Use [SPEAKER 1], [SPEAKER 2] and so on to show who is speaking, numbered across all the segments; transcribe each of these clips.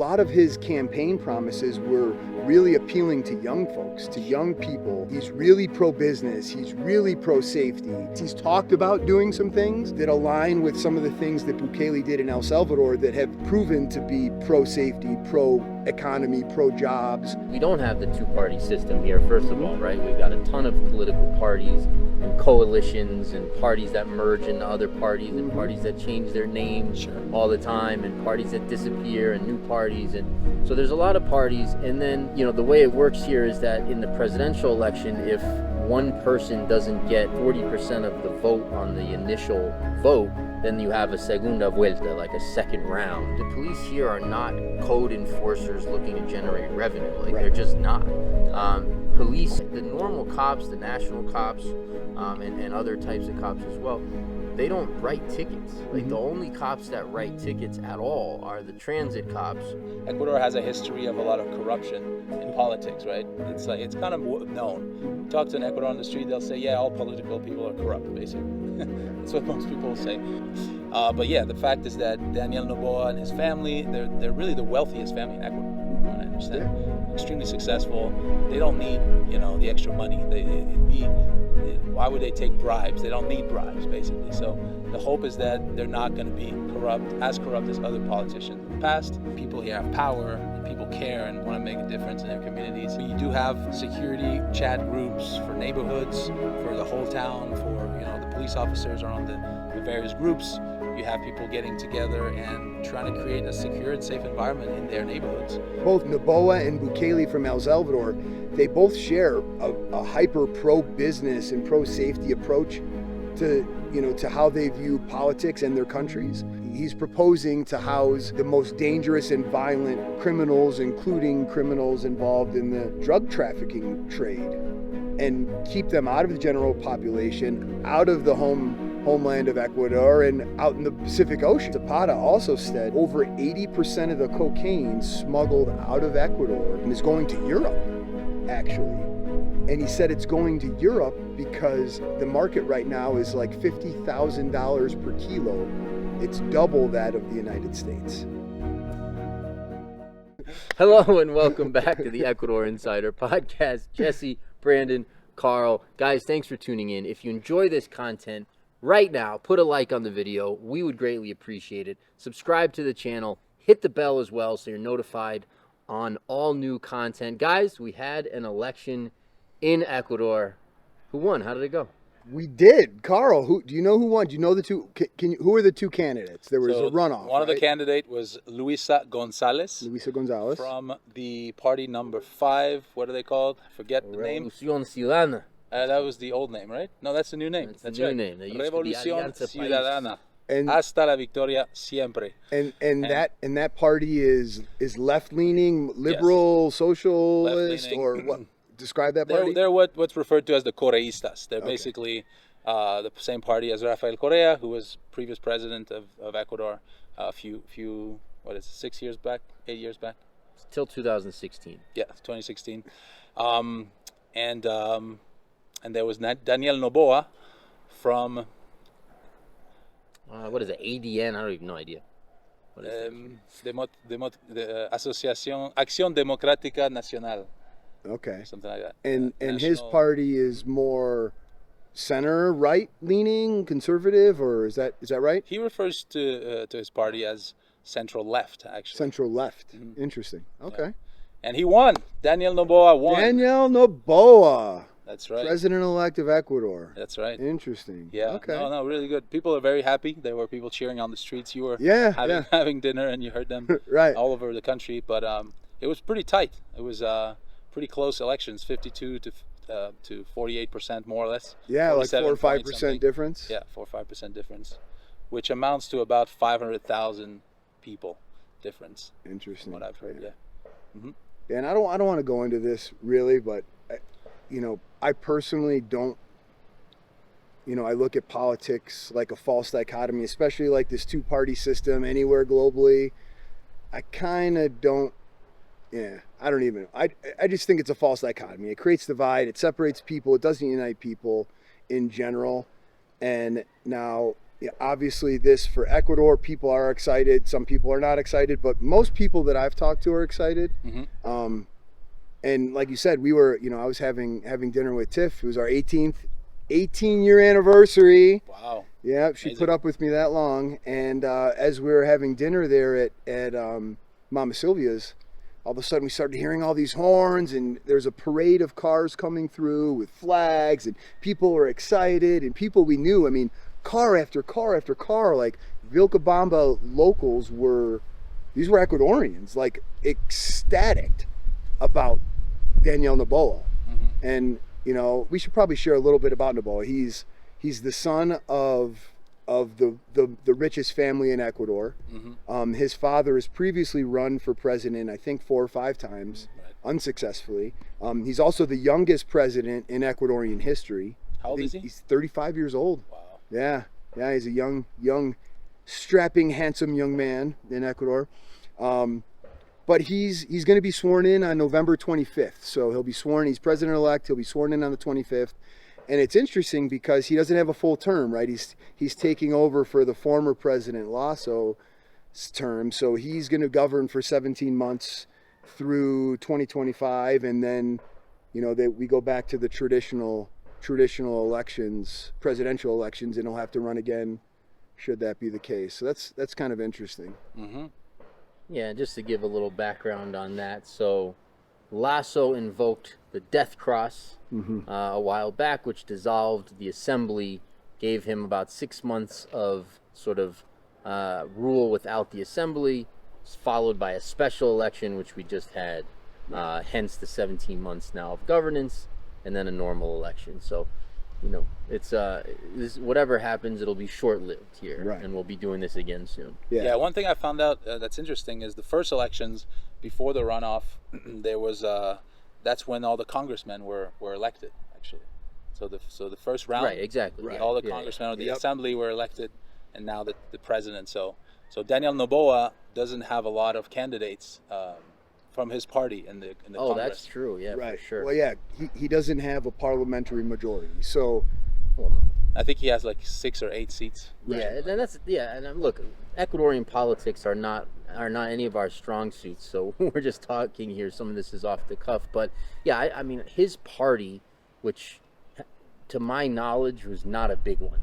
[SPEAKER 1] A lot of his campaign promises were really appealing to young folks, to young people. He's really pro-business, he's really pro-safety. He's talked about doing some things that align with some of the things that Bukele did in El Salvador that have proven to be pro-safety, pro-economy, pro-jobs.
[SPEAKER 2] We don't have the two-party system here, first of all, right? We've got a ton of political parties and coalitions and parties that merge into other parties and parties that change their names all the time and parties that disappear and new parties. And so there's a lot of parties. And then, the way it works here is that in the presidential election, if one person doesn't get 40% of the vote on the initial vote, then you have a segunda vuelta, like a second round. The police here are not code enforcers looking to generate revenue. They're just not. Police, the normal cops, the national cops, and other types of cops as well, they don't write tickets. The only cops that write tickets at all are the transit cops.
[SPEAKER 3] Ecuador has a history of a lot of corruption in politics, right? It's kind of known. You talk to an Ecuador on the street, they'll say, yeah, all political people are corrupt, basically. That's what most people say. But yeah, the fact is that Daniel Noboa and his family, they're really the wealthiest family in Ecuador, from what I understand. Extremely successful. They don't need, the extra money. Why would they take bribes? They don't need bribes, basically. So the hope is that they're not going to be as corrupt as other politicians in the past. People here have power, and people care and want to make a difference in their communities. But you do have security chat groups for neighborhoods, for the whole town, for the police officers are on the various groups. You have people getting together and trying to create a secure and safe environment in their neighborhoods.
[SPEAKER 1] Both Noboa and Bukele from El Salvador, they both share a hyper pro-business and pro-safety approach to how they view politics and their countries. He's proposing to house the most dangerous and violent criminals, including criminals involved in the drug trafficking trade, and keep them out of the general population, out of the homeland of Ecuador, and out in the Pacific Ocean. Zapata also said over 80% of the cocaine smuggled out of Ecuador is going to Europe, actually. And he said it's going to Europe because the market right now is like $50,000 per kilo. It's double that of the United States.
[SPEAKER 2] Hello and welcome back to the Ecuador Insider Podcast. Jesse, Brandon, Carl. Guys, thanks for tuning in. If you enjoy this content, right now, put a like on the video. We would greatly appreciate it. Subscribe to the channel. Hit the bell as well so you're notified on all new content. Guys, we had an election in Ecuador. Who won? How did it go?
[SPEAKER 1] We did. Carl, do you know who won? Do you know the two? Who are the two candidates? There was a runoff.
[SPEAKER 3] One of the candidates was Luisa Gonzalez. From the party number 5. What are they called? I forget the name.
[SPEAKER 2] Revolución Ciudadana.
[SPEAKER 3] That was the old name, right? No, that's the new name.
[SPEAKER 2] That's the new name.
[SPEAKER 3] Revolución Ciudadana. Hasta la victoria siempre.
[SPEAKER 1] And that party is left leaning, liberal, socialist, or what? Describe that party.
[SPEAKER 3] They're what's referred to as the Correístas. They're basically the same party as Rafael Correa, who was previous president of Ecuador a few 6 years back, 8 years back,
[SPEAKER 2] till 2016.
[SPEAKER 3] Yeah, 2016. And there was Daniel Noboa from
[SPEAKER 2] what is it? ADN? I don't even know idea. What is
[SPEAKER 3] the Asociación Acción Democrática Nacional.
[SPEAKER 1] Okay.
[SPEAKER 3] Something like that.
[SPEAKER 1] And his party is more center right leaning, conservative, or is that right?
[SPEAKER 3] He refers to his party as central left, actually.
[SPEAKER 1] Central left. Interesting. Okay.
[SPEAKER 3] Yeah. And he won. Daniel Noboa won.
[SPEAKER 1] Daniel Noboa.
[SPEAKER 3] That's right.
[SPEAKER 1] President-elect of Ecuador.
[SPEAKER 3] That's right.
[SPEAKER 1] Interesting.
[SPEAKER 3] Yeah.
[SPEAKER 1] Okay.
[SPEAKER 3] No, really good. People are very happy. There were people cheering on the streets. You were having dinner and you heard them
[SPEAKER 1] right.
[SPEAKER 3] all over the country. But it was pretty tight. It was pretty close elections, 52 to 48% more or less.
[SPEAKER 1] Yeah, like 4 or 5% difference.
[SPEAKER 3] Yeah, 4 or 5% difference, which amounts to about 500,000 people difference.
[SPEAKER 1] Interesting.
[SPEAKER 3] What I've heard. Yeah. Mm-hmm.
[SPEAKER 1] Yeah, and I don't want to go into this really, but I personally don't. I look at politics like a false dichotomy, especially like this two-party system anywhere globally. I kind of don't. Yeah, I don't even. I just think it's a false dichotomy. It creates divide. It separates people. It doesn't unite people in general. And now, yeah, obviously this for Ecuador, people are excited. Some people are not excited, but most people that I've talked to are excited. And like you said, we were, I was having dinner with Tiff. It was our 18-year anniversary.
[SPEAKER 3] Wow.
[SPEAKER 1] Yeah, she
[SPEAKER 3] Amazing.
[SPEAKER 1] put up with me that long. And as we were having dinner there at Mama Sylvia's, all of a sudden we started hearing all these horns, and there's a parade of cars coming through with flags, and people were excited, and people we knew. I mean, car after car after car, like Vilcabamba locals were Ecuadorians, like ecstatic about Daniel Noboa. And we should probably share a little bit about Noboa. He's the son of the richest family in Ecuador. His father has previously run for president, I think 4 or 5 times, unsuccessfly. He's also the youngest president in Ecuadorian history.
[SPEAKER 3] How old is he?
[SPEAKER 1] He's 35 years old.
[SPEAKER 3] Wow.
[SPEAKER 1] Yeah, he's a young, strapping, handsome young man in Ecuador. But he's going to be sworn in on November 25th. So he'll be sworn. He's president-elect. He'll be sworn in on the 25th. And it's interesting because he doesn't have a full term, right? He's taking over for the former president Lasso's term. So he's going to govern for 17 months through 2025, and then we go back to the traditional elections, presidential elections, and he'll have to run again should that be the case. So that's kind of interesting.
[SPEAKER 2] Yeah, just to give a little background on that. So Lasso invoked the death cross a while back, which dissolved the assembly, gave him about 6 months of sort of rule without the assembly, followed by a special election, which we just had, hence the 17 months now of governance, and then a normal election. So, it's whatever happens, it'll be short-lived here,
[SPEAKER 1] right,
[SPEAKER 2] and we'll be doing this again soon.
[SPEAKER 3] Yeah, one thing I found out that's interesting is the first elections before the runoff, there was that's when all the congressmen were elected, actually. So the first round,
[SPEAKER 2] right, exactly,
[SPEAKER 3] right, all the congressmen of the assembly were elected, and now the president. So Daniel Noboa doesn't have a lot of candidates from his party in the Congress.
[SPEAKER 2] That's true. Yeah,
[SPEAKER 1] right,
[SPEAKER 2] for sure.
[SPEAKER 1] Well, yeah, he doesn't have a parliamentary majority. So
[SPEAKER 3] I think he has like 6 or 8 seats.
[SPEAKER 2] Yeah, and look, Ecuadorian politics are not any of our strong suits. So we're just talking here. Some of this is off the cuff, but yeah, I mean, his party, which to my knowledge was not a big one.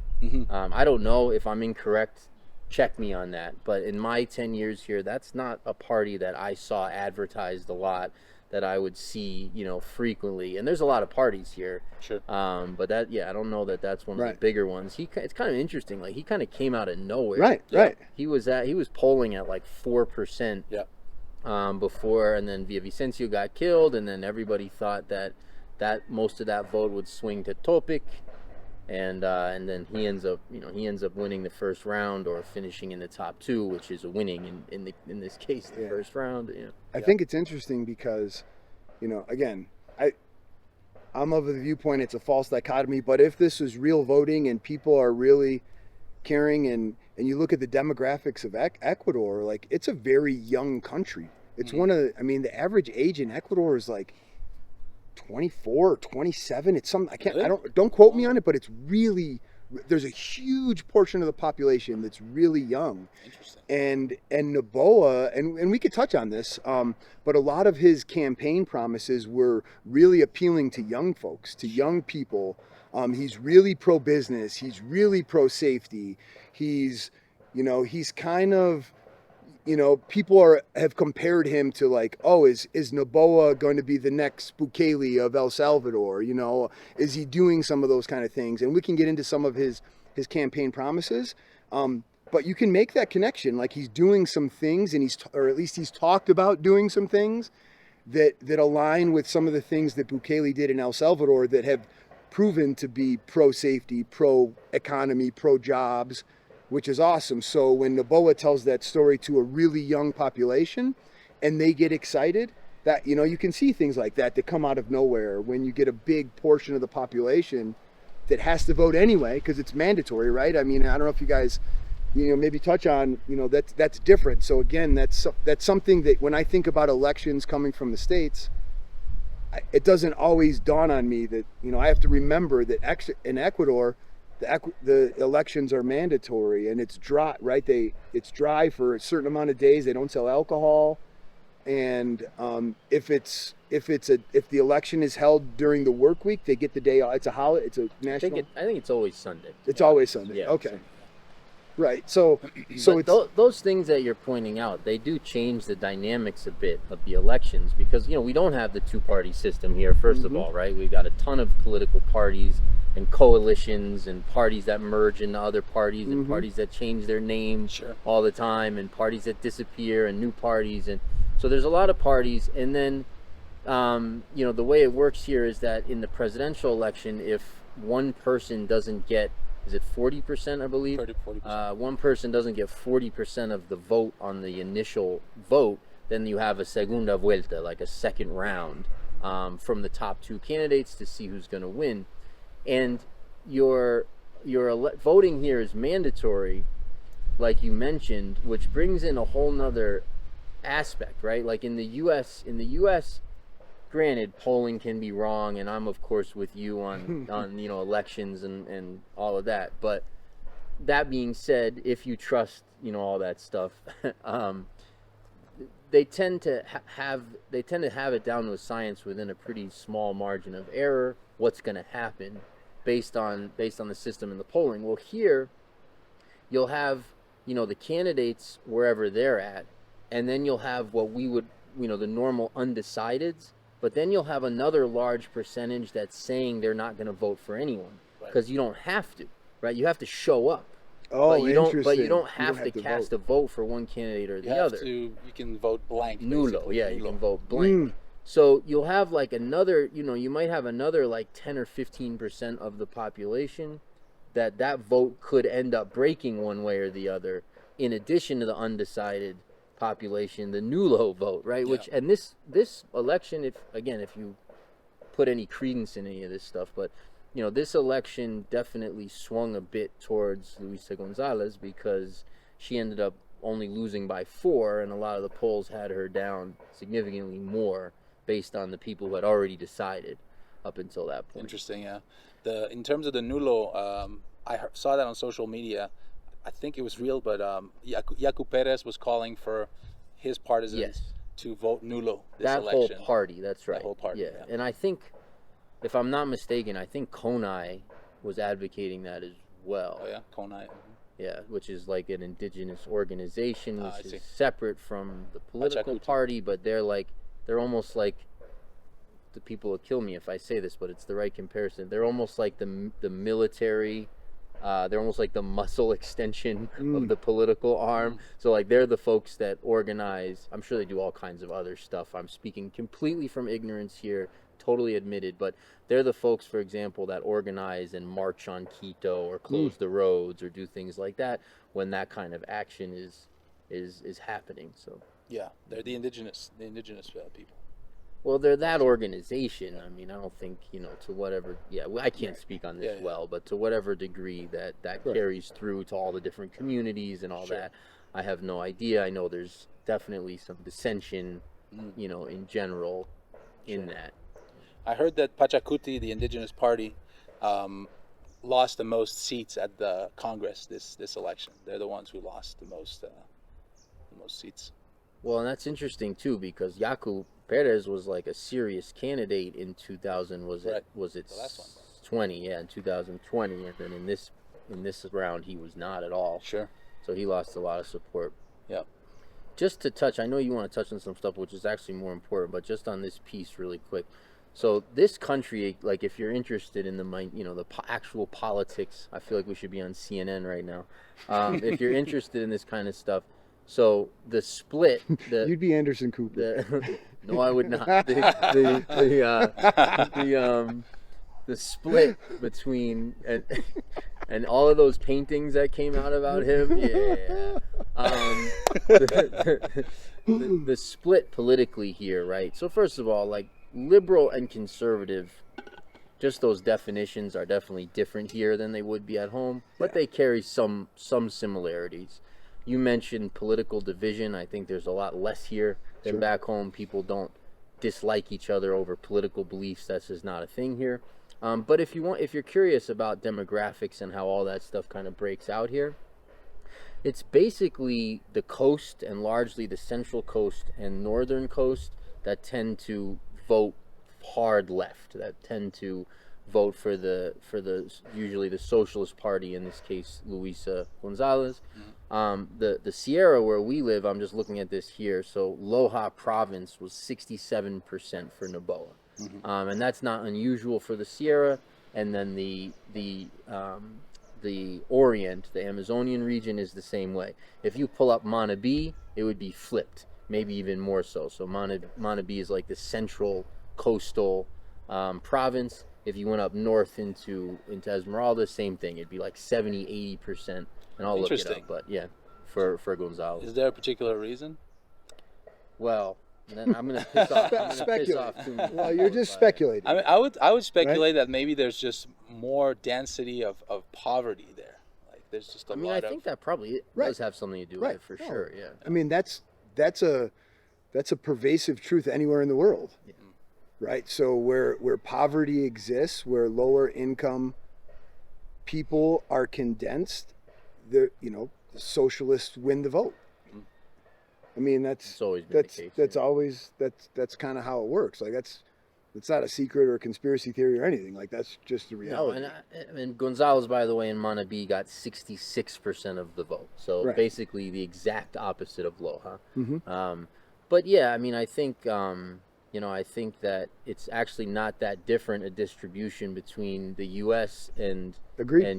[SPEAKER 2] I don't know if I'm incorrect. Check me on that. But in my 10 years here, that's not a party that I saw advertised a lot, that I would see, frequently. And there's a lot of parties here.
[SPEAKER 3] Sure.
[SPEAKER 2] But I don't know that that's one of the bigger ones. It's kind of interesting. Like, he kind of came out of nowhere.
[SPEAKER 1] Right.
[SPEAKER 2] He was polling at like 4%.
[SPEAKER 3] Yeah.
[SPEAKER 2] Before, and then Villavicencio got killed, and then everybody thought that most of that vote would swing to Topic. And then he ends up winning the first round, or finishing in the top 2, which is a winning in this case, the first round.
[SPEAKER 1] I think it's interesting because, again, I'm of the viewpoint it's a false dichotomy. But if this is real voting and people are really caring, and you look at the demographics of Ecuador, like, it's a very young country. It's the average age in Ecuador is like 24 or 27. It's don't quote me on it, but it's really, there's a huge portion of the population that's really young.
[SPEAKER 3] Interesting.
[SPEAKER 1] And Noboa, and we could touch on this, but a lot of his campaign promises were really appealing to young folks, to young people. He's really pro-business. He's really pro-safety. He's kind of, people have compared him to, like, oh, is Noboa going to be the next Bukele of El Salvador? Is he doing some of those kind of things? And we can get into some of his campaign promises. But you can make that connection. Like, he's doing some things, and or at least he's talked about doing some things that align with some of the things that Bukele did in El Salvador that have proven to be pro-safety, pro-economy, pro-jobs, which is awesome. So when Noboa tells that story to a really young population and they get excited, that, you can see things like that come out of nowhere when you get a big portion of the population that has to vote anyway, because it's mandatory, right? I mean, I don't know if you guys, maybe touch on, that's different. So again, that's something that when I think about elections coming from the States, it doesn't always dawn on me that, I have to remember that in Ecuador, the elections are mandatory, and it's dry, right? It's dry for a certain amount of days. They don't sell alcohol, and if the election is held during the work week, they get the day off. It's a holiday. It's a national.
[SPEAKER 2] I think it's always Sunday.
[SPEAKER 1] It's always Sunday.
[SPEAKER 2] Yeah.
[SPEAKER 1] Okay. Right. So
[SPEAKER 2] those things that you're pointing out, they do change the dynamics a bit of the elections, because we don't have the two-party system here. First of all, right? We've got a ton of political parties and coalitions and parties that merge into other parties and parties that change their name all the time, and parties that disappear and new parties, and so there's a lot of parties. And then the way it works here is that in the presidential election, if one person doesn't get, is it 40%, I believe? 40%. One person doesn't get 40% of the vote on the initial vote, then you have a segunda vuelta, like a second round, from the top two candidates to see who's going to win. And your voting here is mandatory, like you mentioned, which brings in a whole nother aspect, right? Like in the U.S., granted, polling can be wrong, and I'm of course with you on elections and all of that. But that being said, if you trust all that stuff, they tend to have it down to a science within a pretty small margin of error. What's going to happen based on the system and the polling? Well, here you'll have the candidates wherever they're at, and then you'll have what we would the normal undecideds. But then you'll have another large percentage that's saying they're not going to vote for anyone, because you don't have to, right? You have to show up.
[SPEAKER 1] Oh,
[SPEAKER 2] interesting. But you don't have to cast a vote for one candidate or the other.
[SPEAKER 3] You can vote blank.
[SPEAKER 2] Nulo, yeah, you can vote blank. So you'll have like another, you might have another like 10 or 15% of the population that vote could end up breaking one way or the other, in addition to the undecided population, the nulo vote, right? Yeah. Which, and this election, if you put any credence in any of this stuff, but this election definitely swung a bit towards Luisa Gonzalez, because she ended up only losing by 4, and a lot of the polls had her down significantly more based on the people who had already decided up until that point.
[SPEAKER 3] Interesting, yeah. In terms of the nulo, I saw that on social media. I think it was real, but Yaku Perez was calling for his partisans to vote nulo this election.
[SPEAKER 2] Whole party, that's right.
[SPEAKER 3] The whole party,
[SPEAKER 2] yeah. And I think, if I'm not mistaken, I think Konai was advocating that as well.
[SPEAKER 3] Oh yeah, Konai.
[SPEAKER 2] Yeah, which is like an indigenous organization, which is separate from the political party, but they're almost like, the people will kill me if I say this, but it's the right comparison. They're almost like the military. They're almost like the muscle extension of the political arm. So like, they're the folks that organize. I'm sure they do all kinds of other stuff. I'm speaking completely from ignorance here, totally admitted, but they're the folks, for example, that organize and march on Quito or close the roads or do things like that when that kind of action is happening. So
[SPEAKER 3] yeah, they're the indigenous people.
[SPEAKER 2] Well, they're that organization. I mean, I don't think, to whatever, I can't speak on this but to whatever degree that carries through to all the different communities and all that, I have no idea. I know there's definitely some dissension, in general in that.
[SPEAKER 3] I heard that Pachacuti, the indigenous party, lost the most seats at the Congress this election. They're the ones who lost the most seats.
[SPEAKER 2] Well, and that's interesting too, because Yaku Perez was like a serious candidate in 2000. Was it the last one? 20? Yeah, in 2020, and then in this round he was not at all.
[SPEAKER 3] Sure.
[SPEAKER 2] So he lost a lot of support.
[SPEAKER 3] Yeah.
[SPEAKER 2] Just to touch, I know you want to touch on some stuff which is actually more important, but just on this piece really quick. So this country, like, if you're interested in the actual politics, I feel like we should be on CNN right now. If you're interested in this kind of stuff. So the split,
[SPEAKER 1] you'd be Anderson Cooper.
[SPEAKER 2] No, I would not. The split between and all of those paintings that came out about him. Yeah. The split politically here, right? So first of all, like, liberal and conservative, just those definitions are definitely different here than they would be at home, but they carry some similarities. You mentioned political division. I think there's a lot less here than back home. People don't dislike each other over political beliefs. That's just not a thing here. But if you're curious about demographics and how all that stuff kind of breaks out here, it's basically the coast and largely the central coast and northern coast that tend to vote hard left, that tend to vote for the usually the Socialist Party, in this case Luisa Gonzalez. The Sierra where we live, I'm just looking at this here, so Loja province was 67% for Noboa. And that's not unusual for the Sierra. And then the Orient, the Amazonian region, is the same way. If you pull up Manabí, it would be flipped, maybe even more so. So Manabí is like the central coastal province. If you went up north into Esmeralda, same thing. It'd be like 70-80%, and I'll look it up. But yeah, for Gonzalez.
[SPEAKER 3] Is there a particular reason?
[SPEAKER 2] Well, then I'm gonna piss off too much.
[SPEAKER 1] Well, you're just speculating.
[SPEAKER 3] I mean, I would speculate that maybe there's just more density of poverty there. Like there's just a lot of.
[SPEAKER 2] I think that probably does have something to do with it for sure. Yeah.
[SPEAKER 1] I mean, that's a pervasive truth anywhere in the world. Yeah. Right. So where poverty exists, where lower income people are condensed, the socialists win the vote. I mean, that's always been the case. That's kind of how it works. Like it's not a secret or a conspiracy theory or anything. Like that's just the reality.
[SPEAKER 2] No, and Gonzalez, by the way, in Manabí got 66% of the vote. So basically the exact opposite of Loja. But yeah, I mean, I think I think that it's actually not that different a distribution between the U.S. and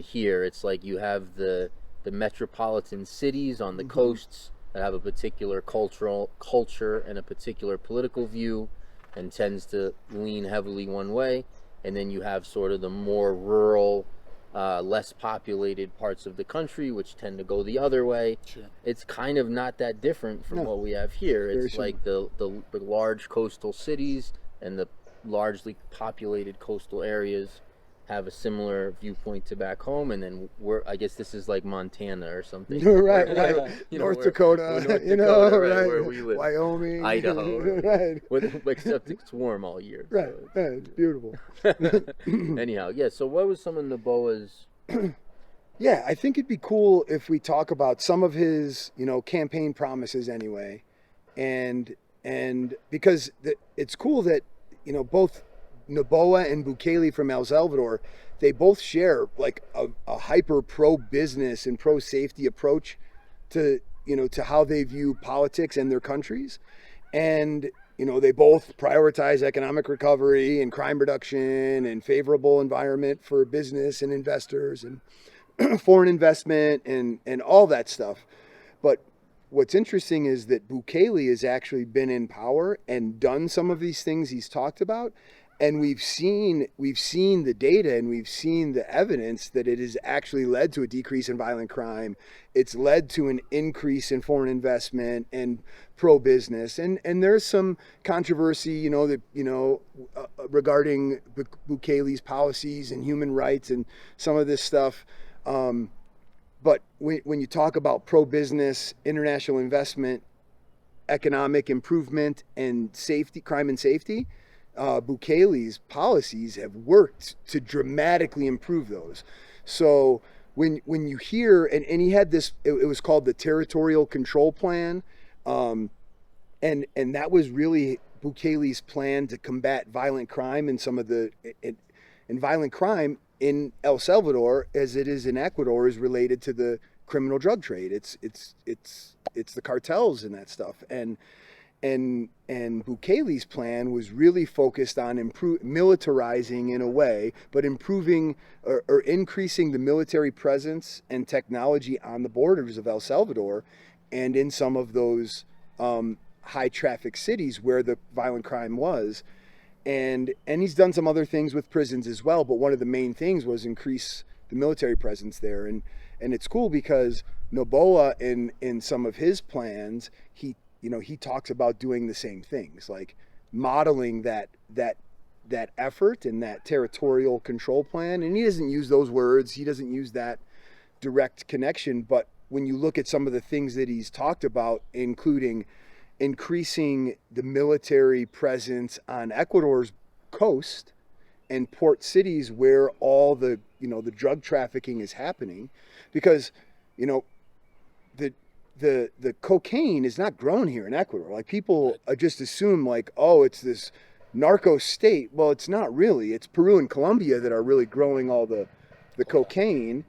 [SPEAKER 2] here. It's like you have the metropolitan cities on the coasts that have a particular culture and a particular political view and tends to lean heavily one way. And then you have sort of the more rural, less populated parts of the country, which tend to go the other way. Sure. It's kind of not that different from what we have here. It's like the large coastal cities and the largely populated coastal areas have a similar viewpoint to back home, and then I guess this is like Montana or something.
[SPEAKER 1] Right. North Dakota,
[SPEAKER 2] where we live.
[SPEAKER 1] Wyoming,
[SPEAKER 2] Idaho, except it's warm all year.
[SPEAKER 1] Right, it's beautiful.
[SPEAKER 2] Anyhow, yeah, so what was some of Noboa's...
[SPEAKER 1] Yeah, I think it'd be cool if we talk about some of his, campaign promises anyway, and because it's cool that, both Noboa and Bukele from El Salvador, they both share like a hyper pro-business and pro-safety approach to how they view politics and their countries. And, they both prioritize economic recovery and crime reduction and favorable environment for business and investors and foreign investment and all that stuff. But what's interesting is that Bukele has actually been in power and done some of these things he's talked about. And we've seen the data and we've seen the evidence that it has actually led to a decrease in violent crime. It's led to an increase in foreign investment and pro-business. And there's some controversy, regarding Bukele's policies and human rights and some of this stuff. But when you talk about pro-business, international investment, economic improvement, and safety, crime and safety, Bukele's policies have worked to dramatically improve those. So when you hear, and he had this, it was called the Territorial Control Plan, and that was really Bukele's plan to combat violent crime and some of the, and violent crime in El Salvador, as it is in Ecuador, is related to the criminal drug trade. It's the cartels and that stuff. And Bukele's plan was really focused on militarizing in a way, but improving or increasing the military presence and technology on the borders of El Salvador and in some of those high traffic cities where the violent crime was. And he's done some other things with prisons as well, but one of the main things was increase the military presence there. And it's cool because Noboa in some of his plans, he talks about doing the same things, like modeling that effort and that territorial control plan. And he doesn't use those words. He doesn't use that direct connection. But when you look at some of the things that he's talked about, including increasing the military presence on Ecuador's coast and port cities where all the the drug trafficking is happening, because you know the the cocaine is not grown here in Ecuador. Like people just assume like, oh, it's this narco state. Well, it's not really. It's Peru and Colombia that are really growing all the cocaine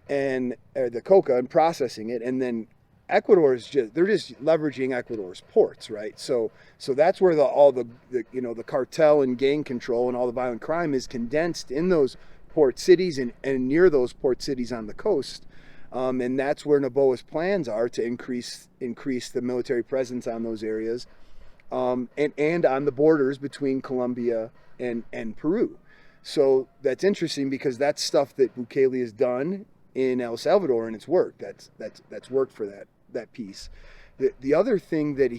[SPEAKER 1] and the coca and processing it, and then Ecuador is they're just leveraging Ecuador's ports, right? So that's where all the the cartel and gang control and all the violent crime is condensed in those port cities and near those port cities on the coast. And that's where Noboa's plans are to increase the military presence on those areas, and on the borders between Colombia and Peru. So that's interesting because that's stuff that Bukele has done in El Salvador, and it's worked. That's worked for that piece. The other thing that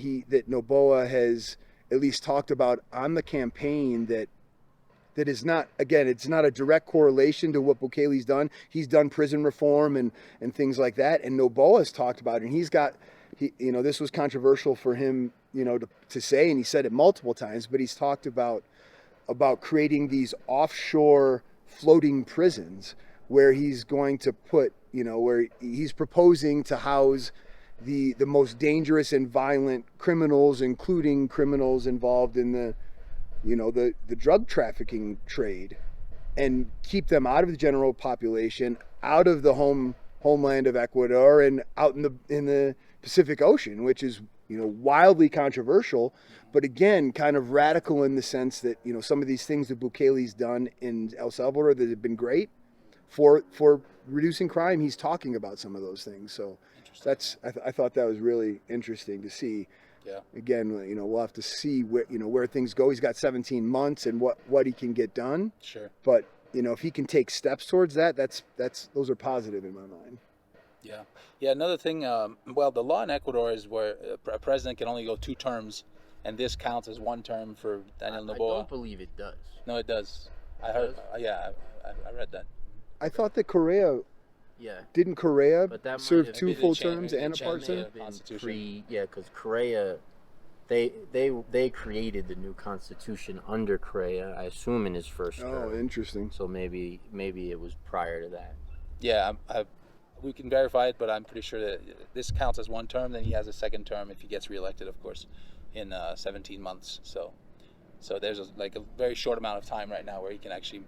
[SPEAKER 1] Noboa has at least talked about on the campaign that is not, again, it's not a direct correlation to what Bukele's done. He's done prison reform and things like that, and Noboa's talked about it, and this was controversial for him, to say, and he said it multiple times, but he's talked about creating these offshore floating prisons where he's going to put, where he's proposing to house the most dangerous and violent criminals, including criminals involved in the drug trafficking trade, and keep them out of the general population, out of the homeland of Ecuador, and out in the Pacific Ocean, which is wildly controversial, but again kind of radical in the sense that some of these things that Bukele's done in El Salvador that have been great for reducing crime. He's talking about some of those things, so that's I thought that was really interesting to see.
[SPEAKER 3] Yeah. Again,
[SPEAKER 1] we'll have to see where things go. He's got 17 months and what he can get done.
[SPEAKER 3] Sure.
[SPEAKER 1] But if he can take steps towards that, those are positive in my mind.
[SPEAKER 3] Yeah. Yeah. Another thing. The law in Ecuador is where a president can only go 2 terms, and this counts as 1 term for Daniel Noboa.
[SPEAKER 2] I don't believe it does.
[SPEAKER 3] No, it does. I heard. I read that.
[SPEAKER 1] I thought that Correa.
[SPEAKER 2] Yeah.
[SPEAKER 1] Didn't Correa serve 2 full terms and a part-time?
[SPEAKER 2] Because Correa, they created the new constitution under Correa, I assume, in his first term.
[SPEAKER 1] Oh, interesting.
[SPEAKER 2] So maybe it was prior to that.
[SPEAKER 3] Yeah, we can verify it, but I'm pretty sure that this counts as 1 term. Then he has a 2nd term if he gets reelected, of course, in 17 months. So there's a very short amount of time right now where he can actually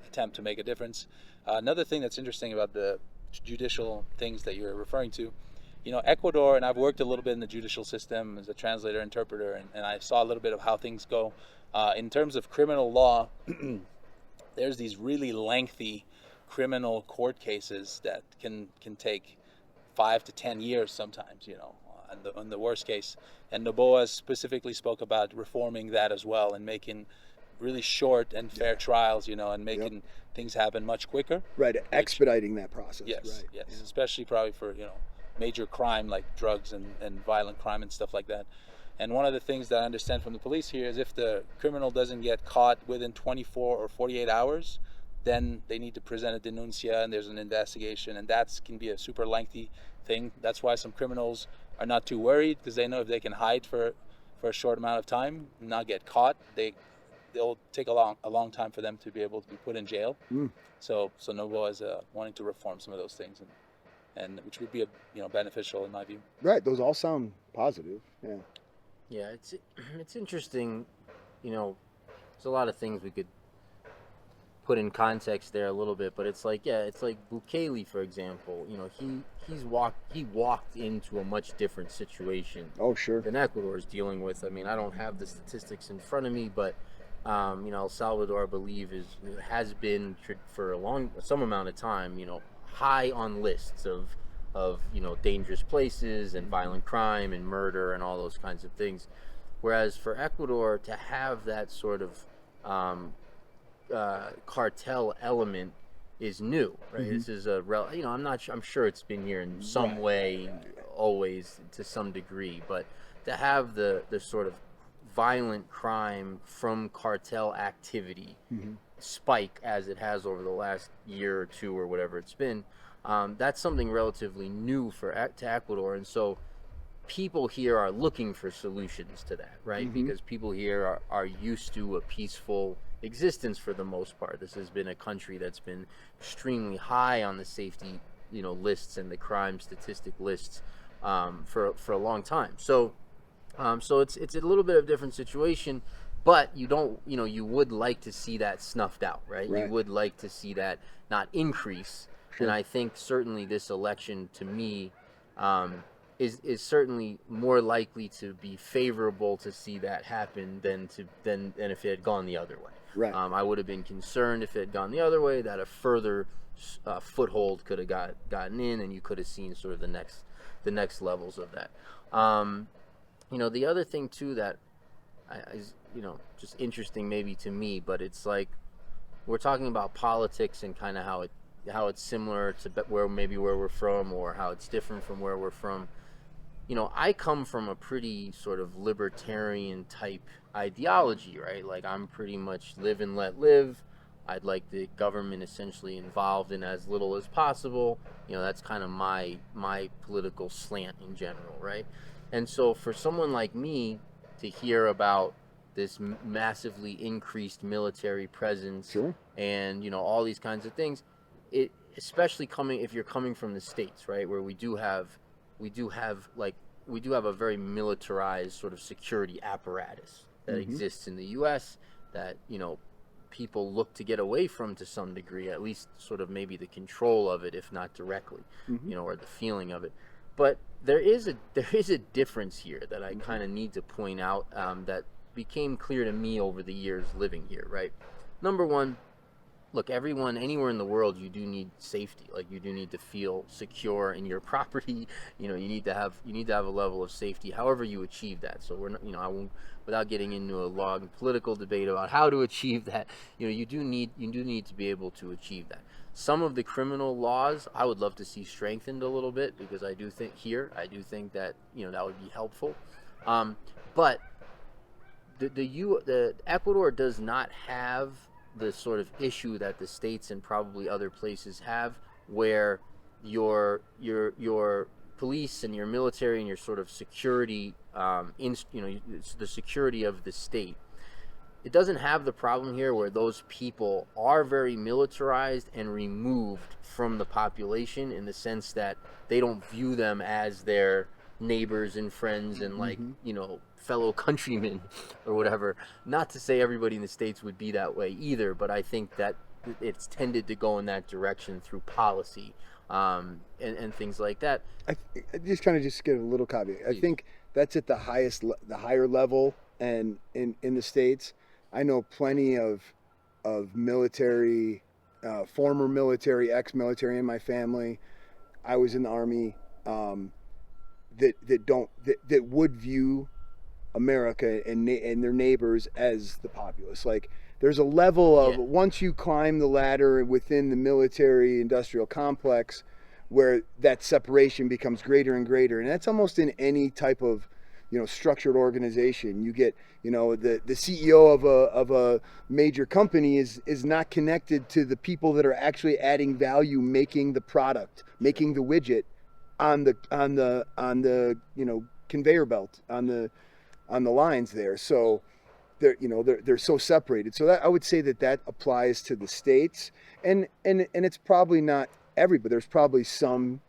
[SPEAKER 3] attempt to make a difference. Another thing that's interesting about the judicial things that you're referring to, Ecuador, and I've worked a little bit in the judicial system as a translator, interpreter, and I saw a little bit of how things go. In terms of criminal law, there's these really lengthy criminal court cases that can take 5 to 10 years sometimes, in the worst case. And Noboa specifically spoke about reforming that as well and making really short and fair trials, and making things happen much quicker.
[SPEAKER 1] Right, expediting that process.
[SPEAKER 3] Yes,
[SPEAKER 1] right.
[SPEAKER 3] Yes, yeah. Especially probably for, major crime like drugs and violent crime and stuff like that. And one of the things that I understand from the police here is if the criminal doesn't get caught within 24 or 48 hours, then they need to present a denuncia and there's an investigation, and that can be a super lengthy thing. That's why some criminals are not too worried, because they know if they can hide for a short amount of time and not get caught, they'll take a long time for them to be able to be put in jail. So Noboa is wanting to reform some of those things, and which would be beneficial in my view.
[SPEAKER 1] Right, those all sound positive. Yeah.
[SPEAKER 2] Yeah, it's interesting. There's a lot of things we could put in context there a little bit, but it's like Bukele, for example. He walked into a much different situation.
[SPEAKER 1] Oh, sure.
[SPEAKER 2] Than Ecuador is dealing with. I mean, I don't have the statistics in front of me, but El Salvador, I believe, has been for some amount of time, high on lists of dangerous places and violent crime and murder and all those kinds of things. Whereas for Ecuador to have that sort of cartel element is new, right? Mm-hmm. This is I'm sure it's been here in some way, always to some degree, but to have the sort of violent crime from cartel activity spike as it has over the last year or 2 or whatever it's been, that's something relatively new to Ecuador, and so people here are looking for solutions to that, right? Because people here are used to a peaceful existence for the most part. This has been a country that's been extremely high on the safety, lists and the crime statistic lists for a long time. So it's a little bit of a different situation, but you don't, you would like to see that snuffed out, right? You would like to see that not increase. Sure. And I think certainly this election, to me, is certainly more likely to be favorable to see that happen than if it had gone the other way.
[SPEAKER 1] Right.
[SPEAKER 2] I would have been concerned if it had gone the other way, that a further foothold could have gotten in, and you could have seen sort of the next levels of that. The other thing too that is just interesting maybe to me, but it's like we're talking about politics and kind of how it's similar to where we're from, or how it's different from where we're from. I come from a pretty sort of libertarian type ideology, right? Like, I'm pretty much live and let live. I'd like the government essentially involved in as little as possible. That's kind of my political slant in general, right? And so for someone like me to hear about this massively increased military presence, sure, and all these kinds of things, it especially if you're coming from the States, right, where we do have a very militarized sort of security apparatus that exists in the U.S. that people look to get away from to some degree, at least sort of maybe the control of it, if not directly, or the feeling of it. But there is a difference here that I kind of need to point out, that became clear to me over the years living here, right? Number one, look, everyone, anywhere in the world, you do need safety. Like, you do need to feel secure in your property. You need to have a level of safety, however you achieve that. So we're not, I won't, without getting into a long political debate about how to achieve that. You do need to be able to achieve that. Some of the criminal laws I would love to see strengthened a little bit, because I do think that that would be helpful. But the Ecuador does not have the sort of issue that the States and probably other places have, where your police and your military and your sort of security, the security of the state. It doesn't have the problem here where those people are very militarized and removed from the population, in the sense that they don't view them as their neighbors and friends and fellow countrymen or whatever. Not to say everybody in the States would be that way either, but I think that it's tended to go in that direction through policy and things like that.
[SPEAKER 1] I just get a little caveat. I think that's at the higher level, and in the States. I know plenty of military, former military, ex-military in my family. I was in the Army, that would view America and their neighbors as the populace. Like, there's a level of, once you climb the ladder within the military industrial complex, where that separation becomes greater and greater, and that's almost in any type of structured organization. You get the CEO of a major company is not connected to the people that are actually adding value, making the product, making the widget on the conveyor belt, on the lines there. So they're so separated. So that, I would say that applies to the States, and it's probably not everybody. There's probably some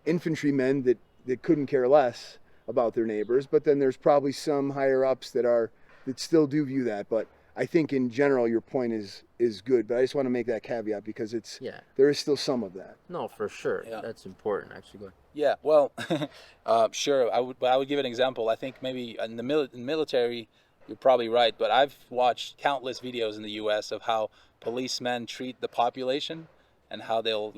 [SPEAKER 1] infantrymen that couldn't care less about their neighbors, but then there's probably some higher ups that still do view that. But I think in general your point is good, but I just want to make that caveat, because there is still some of that.
[SPEAKER 2] No, for sure. Yeah. That's important, actually. Go ahead.
[SPEAKER 3] Yeah, well, sure. I would give an example. I think maybe in the military, you're probably right, but I've watched countless videos in the U.S. of how policemen treat the population, and how they'll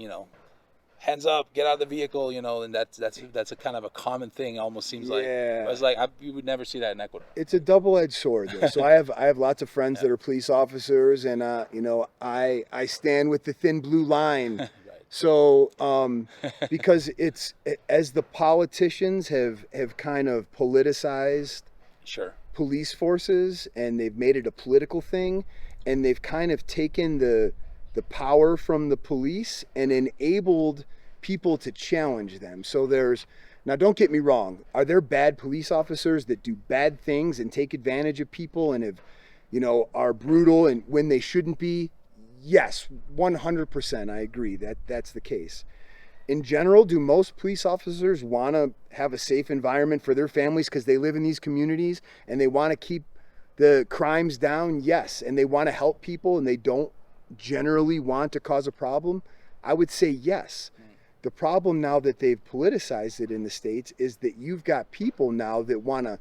[SPEAKER 3] hands up, get out of the vehicle, and that's a kind of a common thing. Almost seems like. I was like, you would never see that in Ecuador.
[SPEAKER 1] It's a double-edged sword, though. So I have lots of friends that are police officers, and I stand with the thin blue line. Right. So because as the politicians have kind of politicized police forces, and they've made it a political thing, and they've kind of taken the power from the police and enabled people to challenge them. So now don't get me wrong, are there bad police officers that do bad things and take advantage of people and are brutal and when they shouldn't be. Yes, 100%. I agree that that's the case. In general, do most police officers want to have a safe environment for their families because they live in these communities and they want to keep the crimes down? Yes. And they want to help people and they don't generally want to cause a problem? I would say yes. The problem now that they've politicized it in the States is that you've got people now that want to,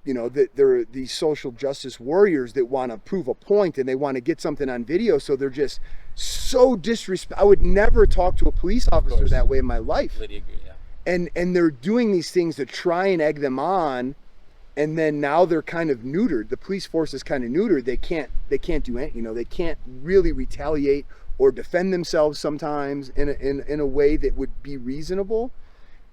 [SPEAKER 1] that they're these social justice warriors that want to prove a point and they want to get something on video. So they're just so disrespectful. I would never talk to a police officer that way in my life.
[SPEAKER 3] Completely agree, yeah.
[SPEAKER 1] And they're doing these things to try and egg them on. And then now they're kind of neutered. The police force is kind of neutered. They can't do anything. They can't really retaliate or defend themselves sometimes in a way that would be reasonable,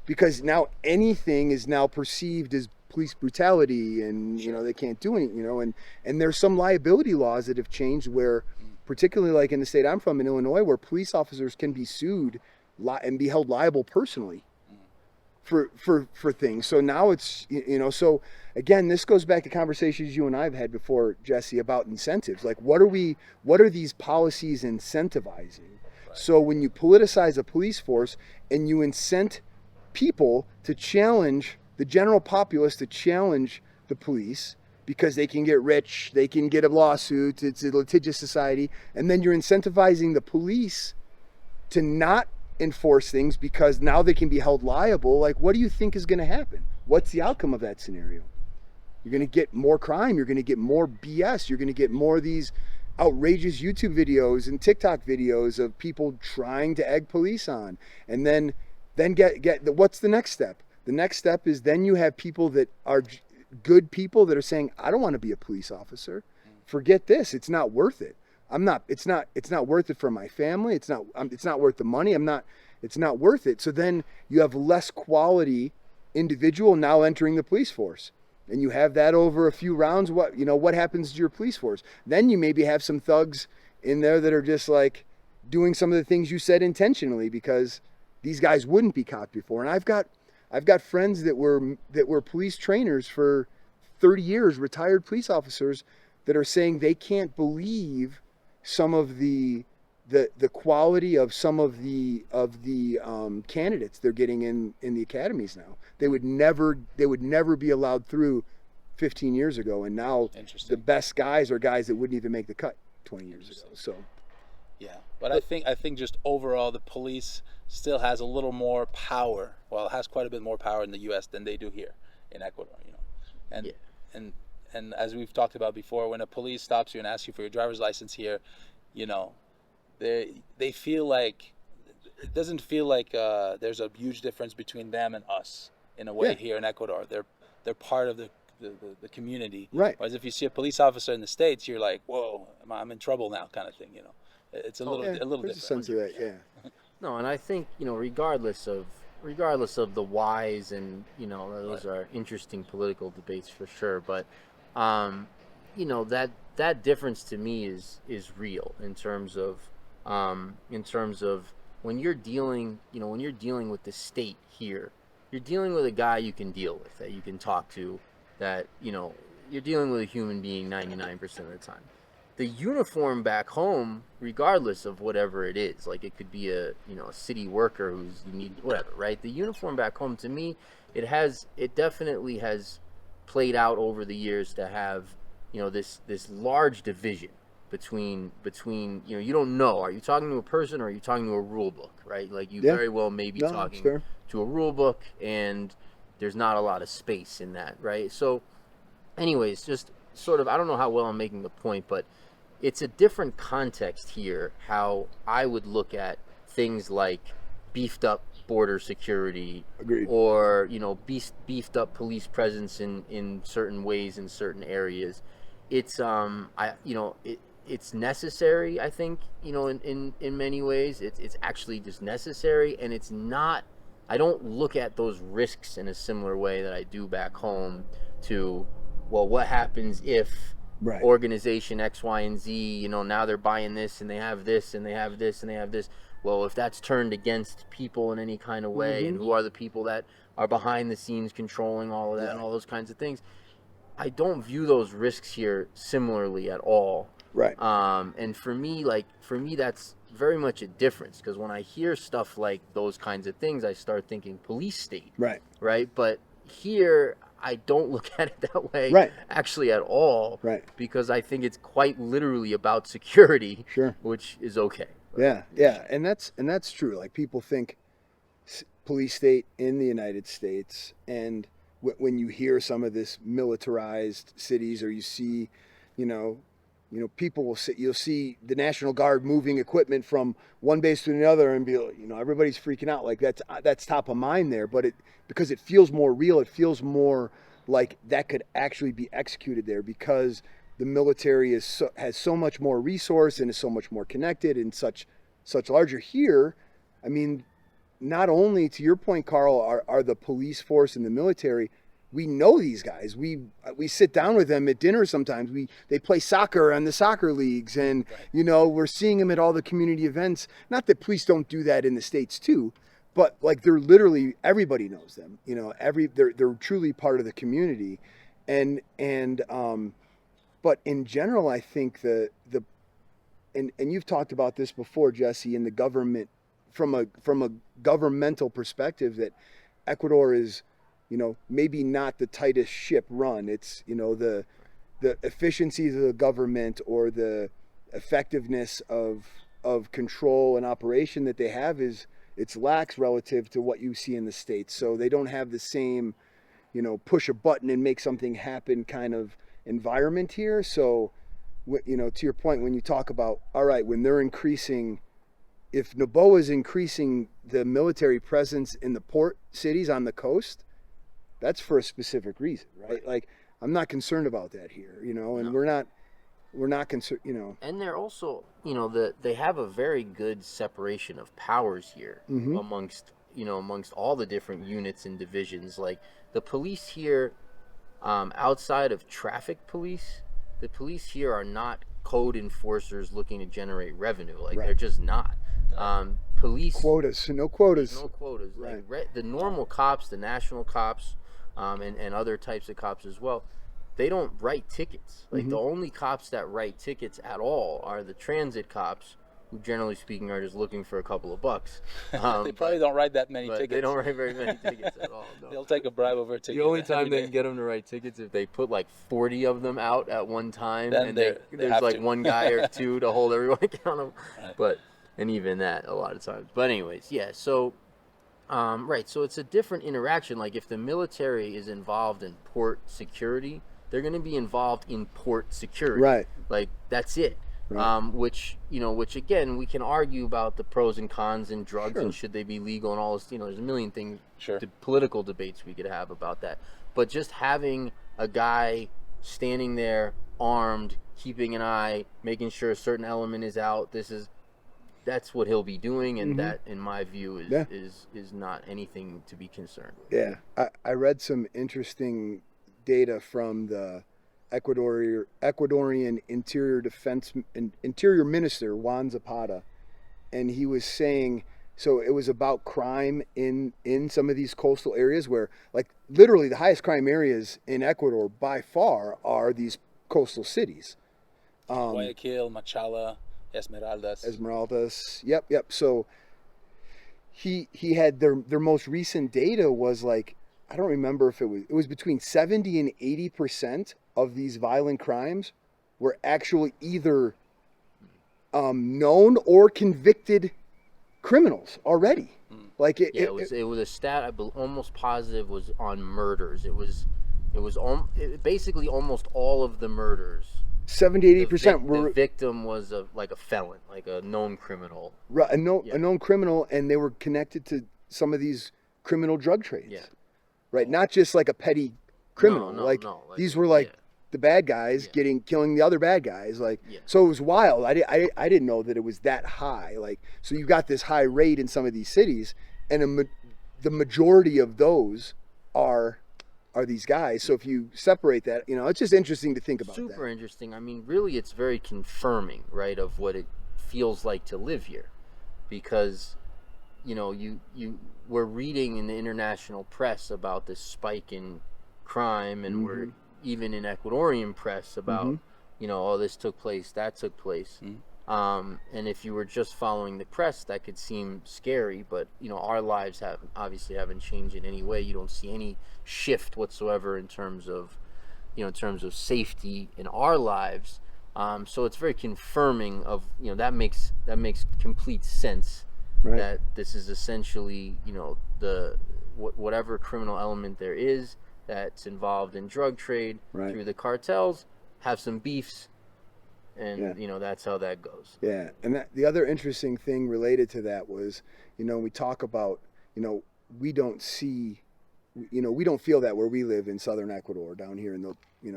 [SPEAKER 1] because now anything is now perceived as police brutality, and they can't do anything. And there's some liability laws that have changed where, particularly like in the state I'm from in Illinois, where police officers can be sued and be held liable personally for things. So now it's so again, this goes back to conversations you and I've had before, Jesse, about incentives. Like what are these policies incentivizing? Right. So when you politicize a police force and you incent people to challenge the general populace, to challenge the police because they can get rich, they can get a lawsuit, it's a litigious society, and then you're incentivizing the police to not enforce things because now they can be held liable. Like, what do you think is going to happen? What's the outcome of that scenario? You're going to get more crime. You're going to get more BS. You're going to get more of these outrageous YouTube videos and TikTok videos of people trying to egg police on. And then what's the next step? The next step is then you have people that are good people that are saying, I don't want to be a police officer. Forget this. It's not worth it. It's not worth it for my family. It's not worth the money. It's not worth it. So then you have less quality individual now entering the police force. And you have that over a few rounds. What happens to your police force? Then you maybe have some thugs in there that are just like doing some of the things you said intentionally because these guys wouldn't be caught before. And I've got friends that were police trainers for 30 years, retired police officers, that are saying they can't believe some of the quality of some of the candidates they're getting in the academies now. They would never be allowed through 15 years ago, and now the best guys are guys that wouldn't even make the cut 20 years ago. So
[SPEAKER 3] yeah, but I think just overall the police still has a little more power. Well, it has quite a bit more power in the U.S. than they do here in Ecuador. And as we've talked about before, when a police stops you and asks you for your driver's license here, they feel like it doesn't feel like there's a huge difference between them and us in a way here in Ecuador. They're part of the community.
[SPEAKER 1] Right.
[SPEAKER 3] Whereas if you see a police officer in the States, you're like, whoa, I'm in trouble now, kind of thing. It's a little different.
[SPEAKER 1] There's a sense of that, yeah.
[SPEAKER 2] No, and I think regardless of the whys, and those are interesting political debates for sure. But that difference to me is real in terms of when you're dealing with the state here, you're dealing with a guy you can deal with, that you can talk to, that you're dealing with a human being 99% of the time. The uniform back home, regardless of whatever it is, like it could be a city worker who's whatever, right? The uniform back home, to me, it definitely has played out over the years to have this large division between you don't know, are you talking to a person or are you talking to a rule book, right? Like you very well may be talking to a rule book, and there's not a lot of space in that, right? So anyways, just sort of, I don't know how well I'm making the point, but it's a different context here how I would look at things like beefed up border security.
[SPEAKER 1] Agreed.
[SPEAKER 2] Or beefed up police presence in certain ways in certain areas. It's it's necessary, I think, in many ways. It's actually just necessary, and it's not, I don't look at those risks in a similar way that I do back home to, well, what happens if organization X, Y, and Z, now they're buying this and they have this and they have this and they have this. Well, if that's turned against people in any kind of way, and who are the people that are behind the scenes controlling all of that and all those kinds of things, I don't view those risks here similarly at all.
[SPEAKER 1] Right.
[SPEAKER 2] And for me, that's very much a difference, because when I hear stuff like those kinds of things, I start thinking police state.
[SPEAKER 1] Right.
[SPEAKER 2] Right. But here, I don't look at it that way.
[SPEAKER 1] Right.
[SPEAKER 2] Actually, at all.
[SPEAKER 1] Right.
[SPEAKER 2] Because I think it's quite literally about security.
[SPEAKER 1] Sure.
[SPEAKER 2] Which is okay.
[SPEAKER 1] Yeah. Yeah. And that's true. Like, people think police state in the United States, and when you hear some of this militarized cities, or you see, people will you'll see the National Guard moving equipment from one base to another, and be, everybody's freaking out. Like, that's top of mind there, but because it feels more real, it feels more like that could actually be executed there, because the military has so much more resource and is so much more connected and such larger. Here, I mean, not only, to your point, Carl, are the police force and the military, we know these guys. We sit down with them at dinner sometimes. They play soccer on the soccer leagues, and we're seeing them at all the community events. Not that police don't do that in the States too, but like, they're literally, everybody knows them. They're truly part of the community, and but in general, I think and you've talked about this before, Jesse, in the government, from a governmental perspective, that Ecuador is, maybe not the tightest ship run. It's, the efficiencies of the government, or the effectiveness of control and operation that they have, it's lax relative to what you see in the States. So they don't have the same, push a button and make something happen kind of environment here. So, to your point, when you talk about, all right, when they're increasing, if Noboa is increasing the military presence in the port cities on the coast, that's for a specific reason, right? Like, I'm not concerned about that here, and no. we're not concerned,
[SPEAKER 2] And they're also, they have a very good separation of powers here,
[SPEAKER 1] mm-hmm.
[SPEAKER 2] amongst all the different units and divisions. Like, the police here, outside of traffic police, the police here are not code enforcers looking to generate revenue. Like,
[SPEAKER 1] right.
[SPEAKER 2] They're just not. Police
[SPEAKER 1] quotas, no quotas.
[SPEAKER 2] No quotas.
[SPEAKER 1] Right.
[SPEAKER 2] Like, the normal cops, the national cops, and other types of cops as well, they don't write tickets. Like, mm-hmm. The only cops that write tickets at all are the transit cops, who generally speaking are just looking for a couple of bucks.
[SPEAKER 3] They probably don't write that many tickets.
[SPEAKER 2] They don't write very many tickets at all. No.
[SPEAKER 3] They'll take a bribe over a ticket.
[SPEAKER 2] The only time they can get them to write tickets if they put like 40 of them out at one time,
[SPEAKER 3] then
[SPEAKER 2] and there's like one guy or two to hold everyone accountable. Right. And even that a lot of times. But anyways, yeah. So, right. So it's a different interaction. Like, if the military is involved in port security, they're going to be involved in port security. Right. Like, that's it. Right. Which again, we can argue about the pros and cons and drugs, sure. and should they be legal and all this. There's a million things, sure. Political debates we could have about that. But just having a guy standing there armed, keeping an eye, making sure a certain element is out. That's what he'll be doing, and mm-hmm. that, in my view, is not anything to be concerned with.
[SPEAKER 1] Yeah, I read some interesting data from the Ecuadorian Interior Minister Juan Zapata, and he was saying, so it was about crime in some of these coastal areas where, like, literally the highest crime areas in Ecuador by far are these coastal cities.
[SPEAKER 3] Guayaquil, Machala, Esmeraldas.
[SPEAKER 1] Yep. So he had their most recent data was like, I don't remember if it was between 70 and 80% of these violent crimes were actually either known or convicted criminals already. Like,
[SPEAKER 2] it was a stat I almost positive was on murders. It was basically almost all of the murders.
[SPEAKER 1] 70-80% were.
[SPEAKER 2] The victim was a felon, like a known criminal.
[SPEAKER 1] Right, a known criminal, and they were connected to some of these criminal drug trades. Yeah. Right, not just like a petty criminal. Like, these were like the bad guys killing the other bad guys. Like, so it was wild. I didn't know that it was that high. Like, so you got this high rate in some of these cities, and the majority of those are these guys. So if you separate that, it's just interesting to think about.
[SPEAKER 2] Super interesting. I mean, really, it's very confirming, right, of what it feels like to live here, because, we're reading in the international press about this spike in crime, and mm-hmm. even in Ecuadorian press about, oh, this took place, that took place. And if you were just following the press, that could seem scary, but our lives haven't changed in any way. You don't see any shift whatsoever in terms of safety in our lives. So it's very confirming of that makes complete sense. Right. That this is essentially whatever criminal element there is that's involved in drug trade through the cartels have some beefs. And that's how that goes.
[SPEAKER 1] Yeah, and the other interesting thing related to that was, we talk about, we don't feel that where we live in Southern Ecuador, down here in the,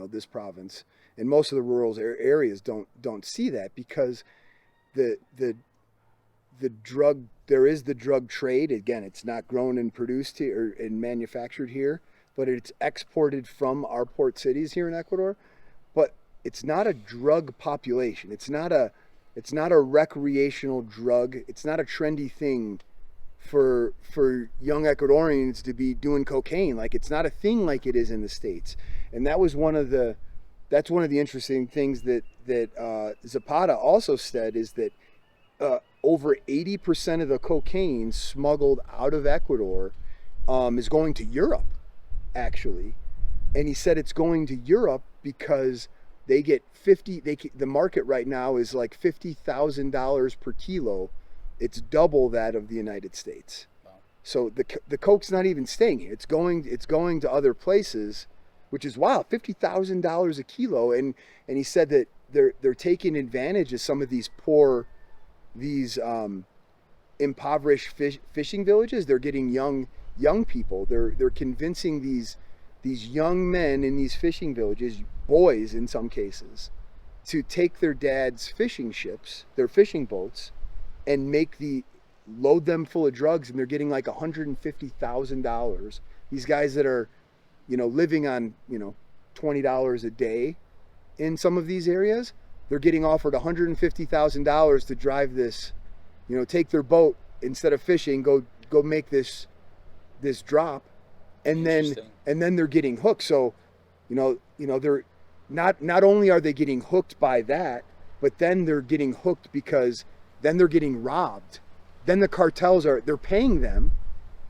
[SPEAKER 1] this province, and most of the rural areas don't see that because the drug trade. Again, it's not grown and produced here and manufactured here, but it's exported from our port cities here in Ecuador. But it's not a drug population. It's not a recreational drug. It's not a trendy thing for young Ecuadorians to be doing cocaine. Like, it's not a thing like it is in the States. And that was one of the interesting things that Zapata also said, is that over 80% of the cocaine smuggled out of Ecuador is going to Europe, actually. And he said it's going to Europe because they get the market right now is like $50,000 per kilo. It's double that of the United States. Wow. So the coke's not even staying here. It's going to other places, which is wild. $50,000 a kilo, and he said that they're taking advantage of some of these impoverished fishing villages. They're getting young people. They're convincing these young men in these fishing villages, boys in some cases, to take their dad's fishing ships, their fishing boats, and load them full of drugs, and they're getting like $150,000. These guys that are, living on, $20 a day in some of these areas, they're getting offered $150,000 to drive this, take their boat instead of fishing, go make this drop, and then they're getting hooked. So, they're not only are they getting hooked by that, but then they're getting hooked because then they're getting robbed. Then the cartels they're paying them,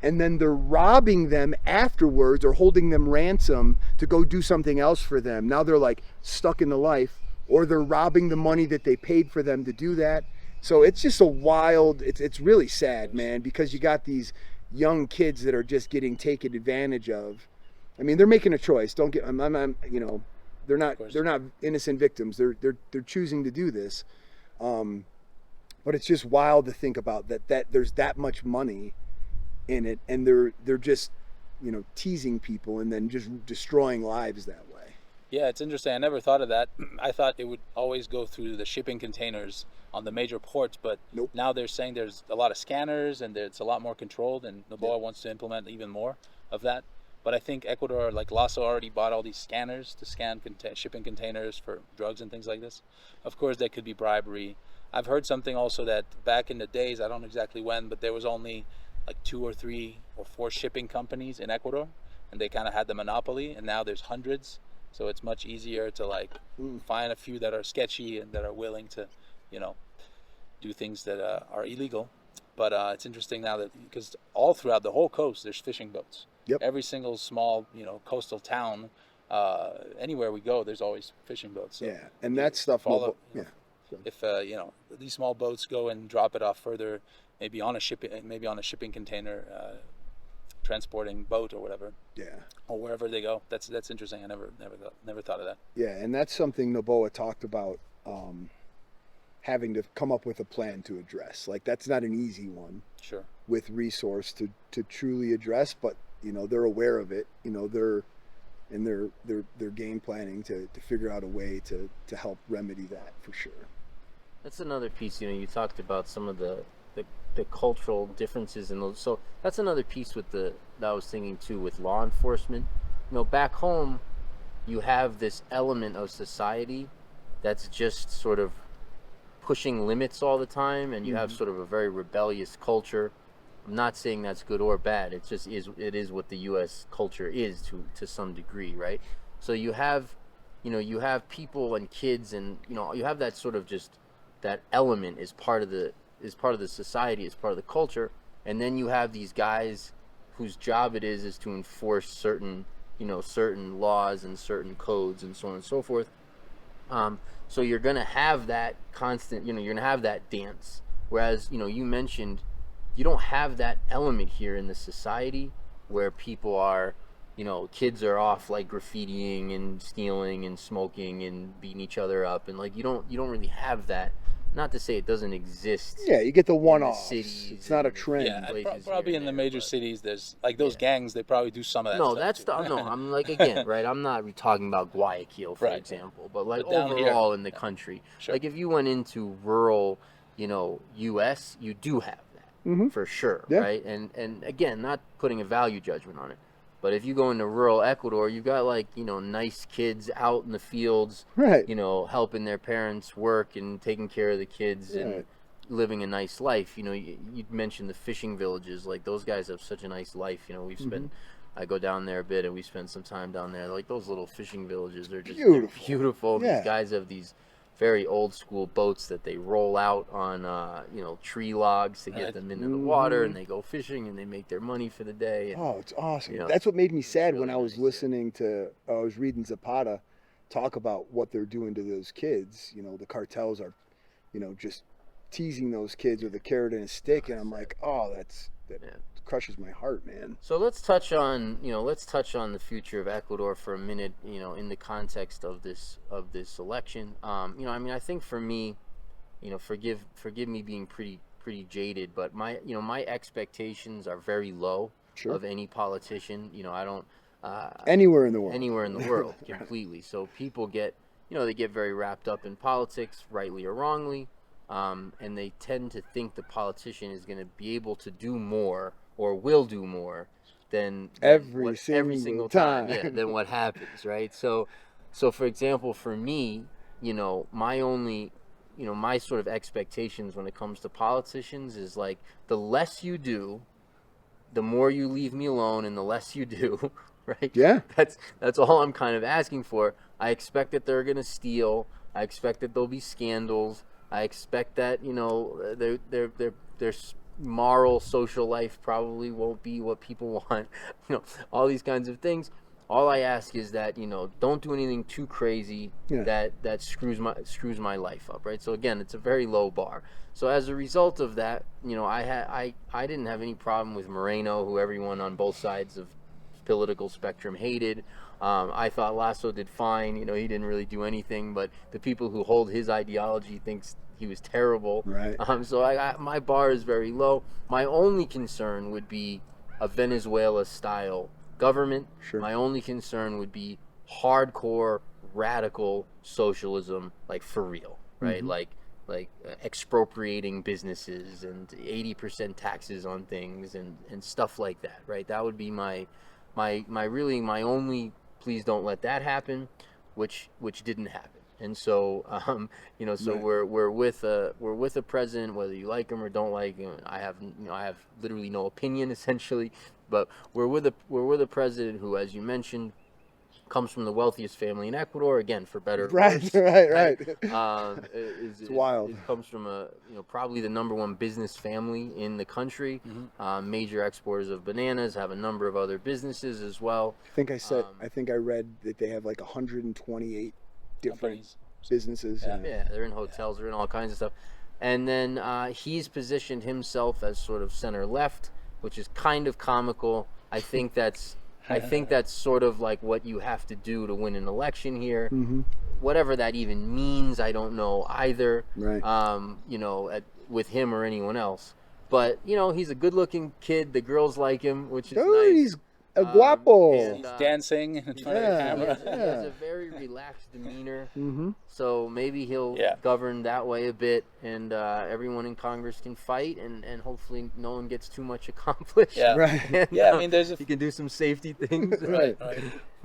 [SPEAKER 1] and then they're robbing them afterwards or holding them ransom to go do something else for them. Now they're like stuck in the life, or they're robbing the money that they paid for them to do that. So it's just it's really sad, man, because you got these young kids that are just getting taken advantage of. I mean, they're making a choice. They're not innocent victims. They're choosing to do this. But it's just wild to think about that there's that much money in it, and they're just, teasing people and then just destroying lives that way.
[SPEAKER 3] Yeah, it's interesting. I never thought of that. I thought it would always go through the shipping containers on the major ports, but nope. Now they're saying there's a lot of scanners and it's a lot more controlled, and Noboa wants to implement even more of that. But I think Ecuador, like Lasso, already bought all these scanners to scan shipping containers for drugs and things like this. Of course, there could be bribery. I've heard something also that back in the days, I don't know exactly when, but there was only like 2 or 3 or 4 shipping companies in Ecuador, and they kind of had the monopoly, and now there's hundreds. So it's much easier to find a few that are sketchy and that are willing to, do things that are illegal. But it's interesting now that, because all throughout the whole coast, there's fishing boats. Yep. Every single small, coastal town, anywhere we go, there's always fishing boats. So
[SPEAKER 1] yeah, and that stuff.
[SPEAKER 3] If these small boats go and drop it off further, maybe on a shipping container, transporting boat or whatever. Yeah. Or wherever they go. That's interesting. I never thought of that.
[SPEAKER 1] Yeah, and that's something Noboa talked about, having to come up with a plan to address. Like, that's not an easy one. Sure. With resource to truly address, but they're aware of it. They're game planning to figure out a way to help remedy that for sure.
[SPEAKER 2] That's another piece. You talked about some of the cultural differences in those. So that's another piece that I was thinking too with law enforcement. Back home, you have this element of society that's just sort of pushing limits all the time, and you have sort of a very rebellious culture. I'm not saying that's good or bad. It just is. It is what the U.S. culture is to some degree, right? So you have people and kids, and you have that sort of just that element is part of the society, is part of the culture, and then you have these guys whose job it is to enforce certain laws and certain codes and so on and so forth. So you're gonna have that constant, you're gonna have that dance. Whereas you mentioned you don't have that element here in the society where people are, kids are off like graffitiing and stealing and smoking and beating each other up, and like you don't really have that. Not to say it doesn't exist.
[SPEAKER 1] Yeah, you get the
[SPEAKER 2] one-offs.
[SPEAKER 1] It's not a trend.
[SPEAKER 3] Yeah, probably in the major cities, there's like those gangs. They probably do some of that.
[SPEAKER 2] No,
[SPEAKER 3] stuff
[SPEAKER 2] that's
[SPEAKER 3] too.
[SPEAKER 2] no. I'm like, again, right? I'm not talking about Guayaquil, for example, but like overall in the country.
[SPEAKER 3] Sure.
[SPEAKER 2] Like if you went into rural, U.S., you do have that for sure, right? And again, not putting a value judgment on it, but if you go into rural Ecuador, you've got like nice kids out in the fields,
[SPEAKER 1] right?
[SPEAKER 2] Helping their parents work and taking care of the kids and living a nice life. You mentioned the fishing villages. Like those guys have such a nice life. We've spent. I go down there a bit, and we spend some time down there. Like those little fishing villages, they're just beautiful.
[SPEAKER 1] Yeah.
[SPEAKER 2] These guys have these very old school boats that they roll out on tree logs to get them into the water, and they go fishing and they make their money for the day. And,
[SPEAKER 1] it's awesome. That's what made me sad
[SPEAKER 2] really
[SPEAKER 1] when I was listening to I was reading Zapata talk about what they're doing to those kids. The cartels are just teasing those kids with a carrot and a stick, and I'm like, that crushes my heart, man.
[SPEAKER 2] So let's touch on the future of Ecuador for a minute, in the context of this election. I think for me, forgive me being pretty jaded, but my expectations are very low of any politician. I don't
[SPEAKER 1] anywhere in the world
[SPEAKER 2] completely. So people get they get very wrapped up in politics, rightly or wrongly, and they tend to think the politician is going to be able to do more or will do more than
[SPEAKER 1] every single
[SPEAKER 2] time than what happens, right? So for example, for me, my only my sort of expectations when it comes to politicians is like the less you do, the more you leave me alone, and the less you do, right?
[SPEAKER 1] Yeah.
[SPEAKER 2] That's all I'm kind of asking for. I expect that they're going to steal. I expect that there'll be scandals. I expect that their moral social life probably won't be what people want. All these kinds of things. All I ask is that don't do anything too crazy that screws my life up, right? So again, it's a very low bar. So as a result of that, I didn't have any problem with Moreno, who everyone on both sides of political spectrum hated. I thought Lasso did fine. He didn't really do anything, but the people who hold his ideology thinks he was terrible.
[SPEAKER 1] Right.
[SPEAKER 2] So my bar is very low. My only concern would be a Venezuela-style government.
[SPEAKER 1] Sure.
[SPEAKER 2] My only concern would be hardcore, radical socialism, like for real, right? Like expropriating businesses and 80% taxes on things and stuff like that, right? That would be my only. Please don't let that happen, which didn't happen. And so, we're with a president, whether you like him or don't like him. I have literally no opinion essentially, but we're with a president who, as you mentioned, comes from the wealthiest family in Ecuador. Again, for better or worse.
[SPEAKER 1] Right.
[SPEAKER 2] It's
[SPEAKER 1] wild.
[SPEAKER 2] It comes from probably the number one business family in the country. Major exporters of bananas, have a number of other businesses as well.
[SPEAKER 1] I think I read that they have like 128 different businesses.
[SPEAKER 2] Yeah, they're in hotels, they're in all kinds of stuff. And then he's positioned himself as sort of center left, which is kind of comical. I think that's sort of like what you have to do to win an election here. Whatever that even means, I don't know either.
[SPEAKER 1] Right.
[SPEAKER 2] With him or anyone else. But he's a good-looking kid. The girls like him, which is nice.
[SPEAKER 1] He's a guapo.
[SPEAKER 3] He's dancing in front of the camera.
[SPEAKER 2] He has a very relaxed demeanor. So maybe he'll govern that way a bit, and everyone in Congress can fight, and hopefully no one gets too much accomplished.
[SPEAKER 1] Right.
[SPEAKER 2] And, he can do some safety things.
[SPEAKER 1] Right.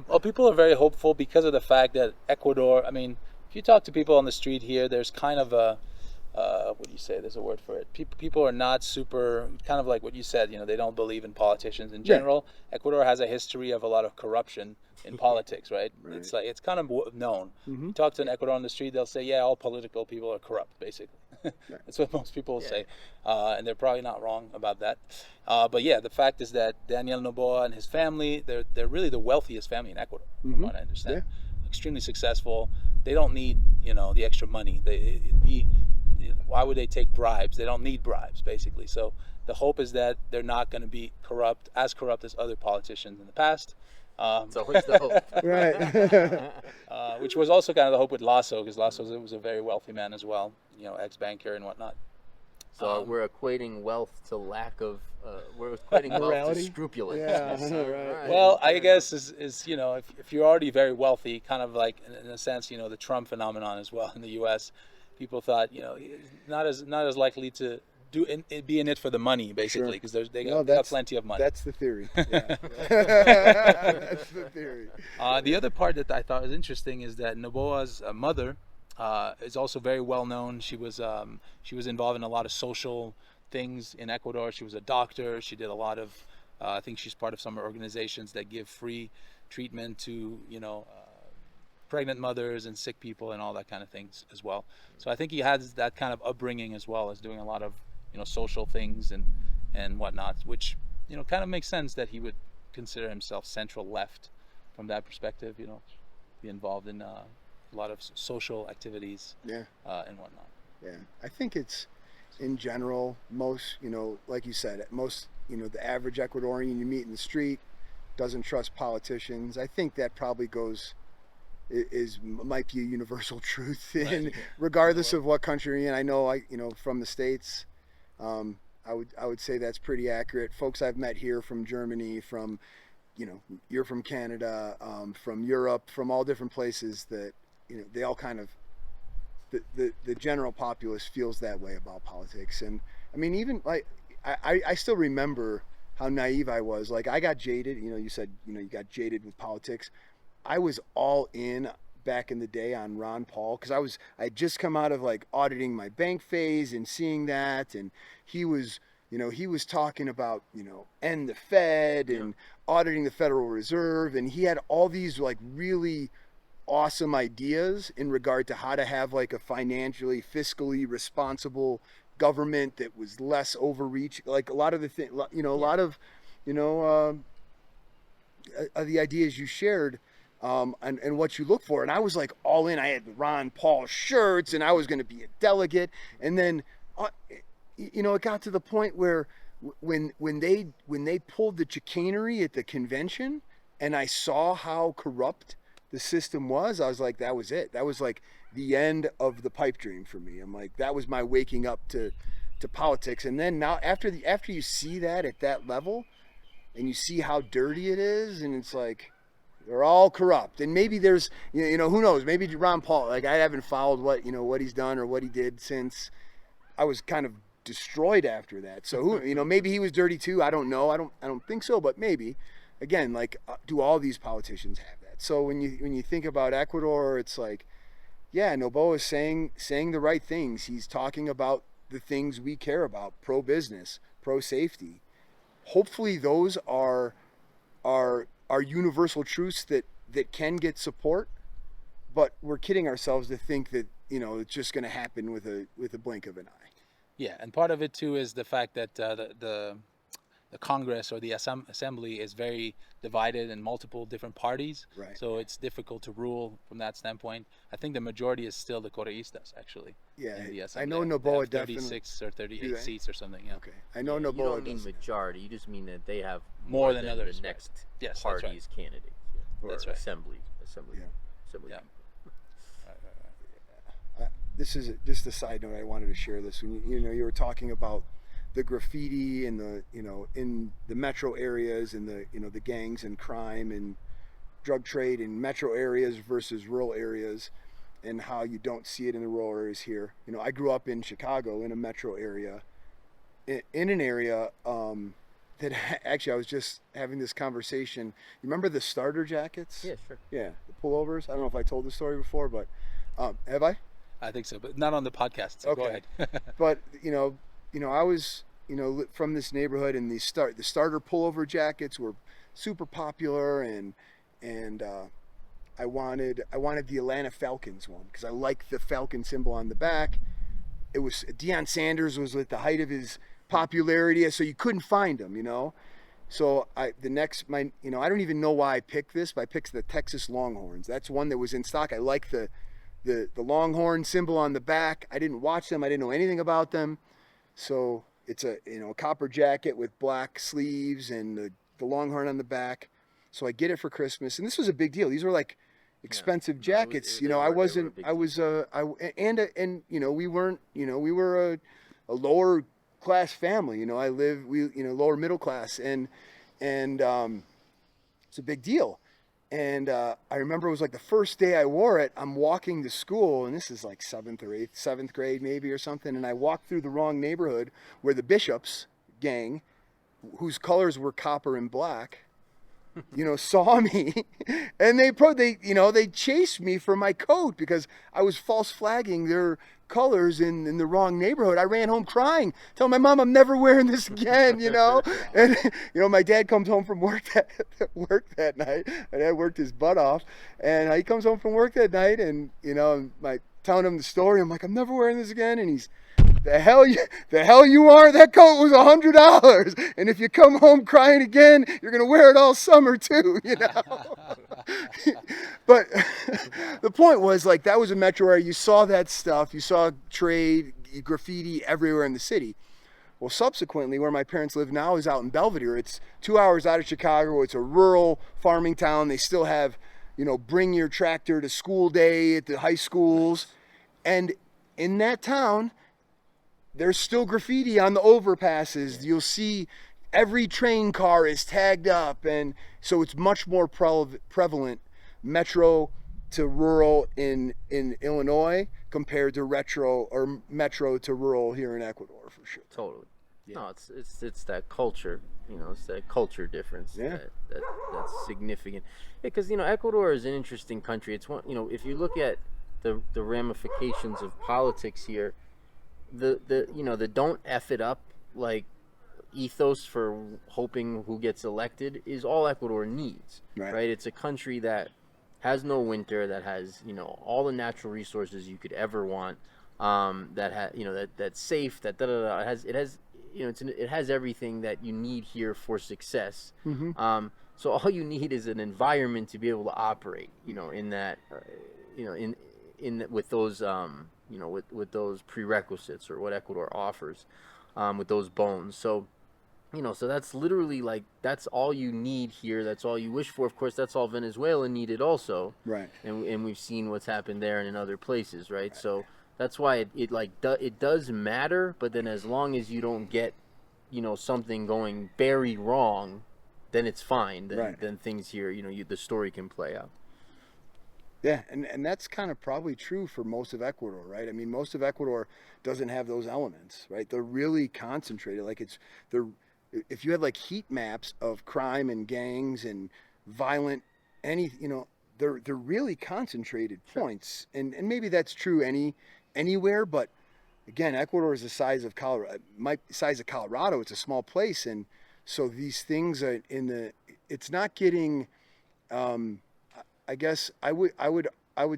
[SPEAKER 3] Well, people are very hopeful because of the fact that Ecuador, if you talk to people on the street here, there's kind of a what do you say? There's a word for it. People are not super, kind of like what you said. They don't believe in politicians in general. Ecuador has a history of a lot of corruption in politics, right? It's kind of known. You talk to an Ecuadorian on the street, they'll say, yeah, all political people are corrupt, basically. That's what most people say, and they're probably not wrong about that. But yeah, the fact is that Daniel Noboa and his family, they're really the wealthiest family in Ecuador, from what I understand. Extremely successful. They don't need the extra money. Why would they take bribes? They don't need bribes, basically. So the hope is that they're not going to be as corrupt as other politicians in the past.
[SPEAKER 2] It's always the hope.
[SPEAKER 1] Right.
[SPEAKER 3] Which was also kind of the hope with Lasso, because Lasso was a very wealthy man as well, ex-banker and whatnot.
[SPEAKER 2] So we're equating wealth to lack of, we're equating wealth to scrupulousness.
[SPEAKER 1] Yeah, right.
[SPEAKER 3] Well, I guess is if you're already very wealthy, kind of like in a sense, the Trump phenomenon as well in the U.S. People thought, not as likely to be in it for the money, basically, because they got plenty of money.
[SPEAKER 1] That's the theory. Yeah. That's the theory.
[SPEAKER 3] The other part that I thought was interesting is that Noboa's mother is also very well known. She was involved in a lot of social things in Ecuador. She was a doctor. She did a lot of I think she's part of some organizations that give free treatment to pregnant mothers and sick people and all that kind of things as well. So I think he has that kind of upbringing as well as doing a lot of social things and whatnot, which kind of makes sense that he would consider himself central left from that perspective. Be involved in a lot of social activities, and whatnot.
[SPEAKER 1] Yeah, I think it's in general most like you said, most the average Ecuadorian you meet in the street doesn't trust politicians. I think that probably might be a universal truth, and regardless of what country you're in. I know from the States, I would say that's pretty accurate. Folks I've met here from Germany, from you're from Canada, from Europe, from all different places, that they all kind of the general populace feels that way about politics. And I mean, even like I still remember how naive I was. Like, I got jaded. You said you got jaded with politics. I was all in back in the day on Ron Paul, because I had just come out of like auditing my bank phase and seeing that, and he was talking about end the Fed and auditing the Federal Reserve, and he had all these like really awesome ideas in regard to how to have like a fiscally responsible government that was less overreach. Like a lot of the thing, a lot of the ideas you shared. And what you look for. And I was like all in. I had the Ron Paul shirts, and I was going to be a delegate. And then, it got to the point where when they pulled the chicanery at the convention, and I saw how corrupt the system was, I was like, that was it. That was like the end of the pipe dream for me. I'm like, that was my waking up to politics. And then now after you see that at that level, and you see how dirty it is, and it's like, they're all corrupt. And maybe there's, who knows? Maybe Ron Paul. Like, I haven't followed what he's done or what he did since I was kind of destroyed after that. So maybe he was dirty too. I don't know. I don't think so. But maybe, again, like, do all these politicians have that? So when you think about Ecuador, it's like, yeah, Noboa is saying the right things. He's talking about the things we care about: pro-business, pro-safety. Hopefully, those are universal truths that can get support, but we're kidding ourselves to think that it's just going to happen with a blink of an eye.
[SPEAKER 3] Yeah, and part of it too is the fact that the Congress or the Assembly is very divided in multiple different parties.
[SPEAKER 1] Right.
[SPEAKER 3] So it's difficult to rule from that standpoint. I think the majority is still the Correístas, actually.
[SPEAKER 1] Yeah,
[SPEAKER 3] in the
[SPEAKER 1] I
[SPEAKER 3] Assembly.
[SPEAKER 1] know Noboa
[SPEAKER 3] 36 or 38 seats or something. Yeah.
[SPEAKER 1] Okay, I know Noboa.
[SPEAKER 2] You don't mean majority. You just mean that they have
[SPEAKER 3] more than others.
[SPEAKER 2] The next
[SPEAKER 3] yes,
[SPEAKER 2] party's candidates. Yeah.
[SPEAKER 3] That's right.
[SPEAKER 2] Assembly.
[SPEAKER 1] Yeah.
[SPEAKER 2] Yeah.
[SPEAKER 1] This is just a side note. I wanted to share this. When you were talking about the graffiti and the in the metro areas, and the gangs and crime and drug trade in metro areas versus rural areas, and how you don't see it in the rural areas here. I grew up in Chicago in a metro area, in an area that actually I was just having this conversation. You remember the starter jackets?
[SPEAKER 2] Yeah, sure.
[SPEAKER 1] Yeah, the pullovers. I don't know if I told the story before, but have I?
[SPEAKER 3] I think so, but not on the podcast. So go ahead.
[SPEAKER 1] But I was from this neighborhood, and the starter pullover jackets were super popular, and I wanted the Atlanta Falcons one because I like the Falcon symbol on the back. It was Deion Sanders was at the height of his popularity, so you couldn't find him, So I don't even know why I picked this, but I picked the Texas Longhorns. That's one that was in stock. I like the Longhorn symbol on the back. I didn't watch them. I didn't know anything about them. So it's a copper jacket with black sleeves and the Longhorn on the back. So I get it for Christmas, and this was a big deal. These were like expensive jackets. We weren't, we were a lower class family. Lower middle class, and it's a big deal. And I remember it was like the first day I wore it. I'm walking to school, and this is like 7th grade maybe or something. And I walked through the wrong neighborhood where the Bishops gang, whose colors were copper and black, saw me, and they chased me for my coat because I was false flagging their colors in the wrong neighborhood. I ran home crying, telling my mom I'm never wearing this again, And my dad comes home from work that night. My dad worked his butt off, and he comes home from work that night, and telling him the story. I'm like, I'm never wearing this again, and he's, the hell you are. That coat was $100, and if you come home crying again, you're gonna wear it all summer too, But the point was, like, that was a metro area. You saw that stuff. You saw trade, graffiti everywhere in the city. Well, subsequently, where my parents live now is out in Belvedere. It's 2 hours out of Chicago. It's a rural farming town. They still have, bring your tractor to school day at the high schools, and in that town, there's still graffiti on the overpasses. You'll see every train car is tagged up, and so it's much more prevalent metro to rural in Illinois compared to metro to rural here in Ecuador, for sure.
[SPEAKER 2] Totally. Yeah. No, it's that culture, it's that culture difference.
[SPEAKER 1] Yeah.
[SPEAKER 2] That's significant. Because Ecuador is an interesting country. It's one, if you look at the ramifications of politics here, the don't F it up like ethos for hoping who gets elected is all Ecuador needs, right? It's a country that has no winter, that has all the natural resources you could ever want, that's safe, it has everything that you need here for success.
[SPEAKER 1] Mm-hmm.
[SPEAKER 2] So all you need is an environment to be able to operate, in that, with those with those prerequisites, or what Ecuador offers, with those bones. So so that's literally, like, that's all you need here. That's all you wish for. Of course, that's all Venezuela needed also.
[SPEAKER 1] Right.
[SPEAKER 2] And we've seen what's happened there and in other places, right? So that's why it does matter. But then as long as you don't get, something going very wrong, then it's fine. Then things here, the story can play out.
[SPEAKER 1] Yeah, and that's kind of probably true for most of Ecuador, right? I mean, most of Ecuador doesn't have those elements, right? They're really concentrated. Like, if you had like heat maps of crime and gangs and violent, they're really concentrated points, and maybe that's true anywhere, but again, Ecuador is the size of Colorado. It's a small place, and so these things are it's not getting. I guess I would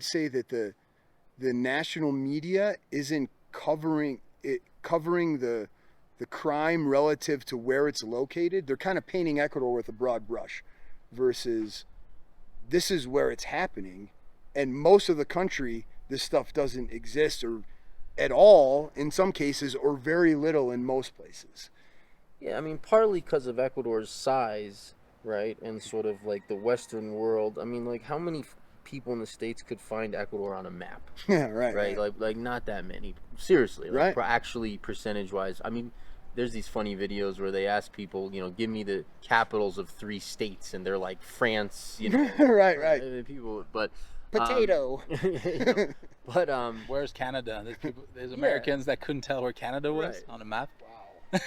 [SPEAKER 1] say that the national media isn't covering the crime relative to where it's located. They're kind of painting Ecuador with a broad brush, versus this is where it's happening, and most of the country this stuff doesn't exist or at all in some cases, or very little in most places.
[SPEAKER 2] Yeah, I mean, partly because of Ecuador's size, right, and sort of like the Western world. I mean, like, how many people in the States could find Ecuador on a map?
[SPEAKER 1] Yeah, right.
[SPEAKER 2] Like not that many. Seriously, like,
[SPEAKER 1] right.
[SPEAKER 2] Actually, percentage-wise. I mean, there's these funny videos where they ask people, give me the capitals of 3 states, and they're like France,
[SPEAKER 1] right.
[SPEAKER 2] People, but
[SPEAKER 1] potato.
[SPEAKER 2] But
[SPEAKER 3] where's Canada? There's Americans that couldn't tell where Canada was on a map.
[SPEAKER 2] Wow.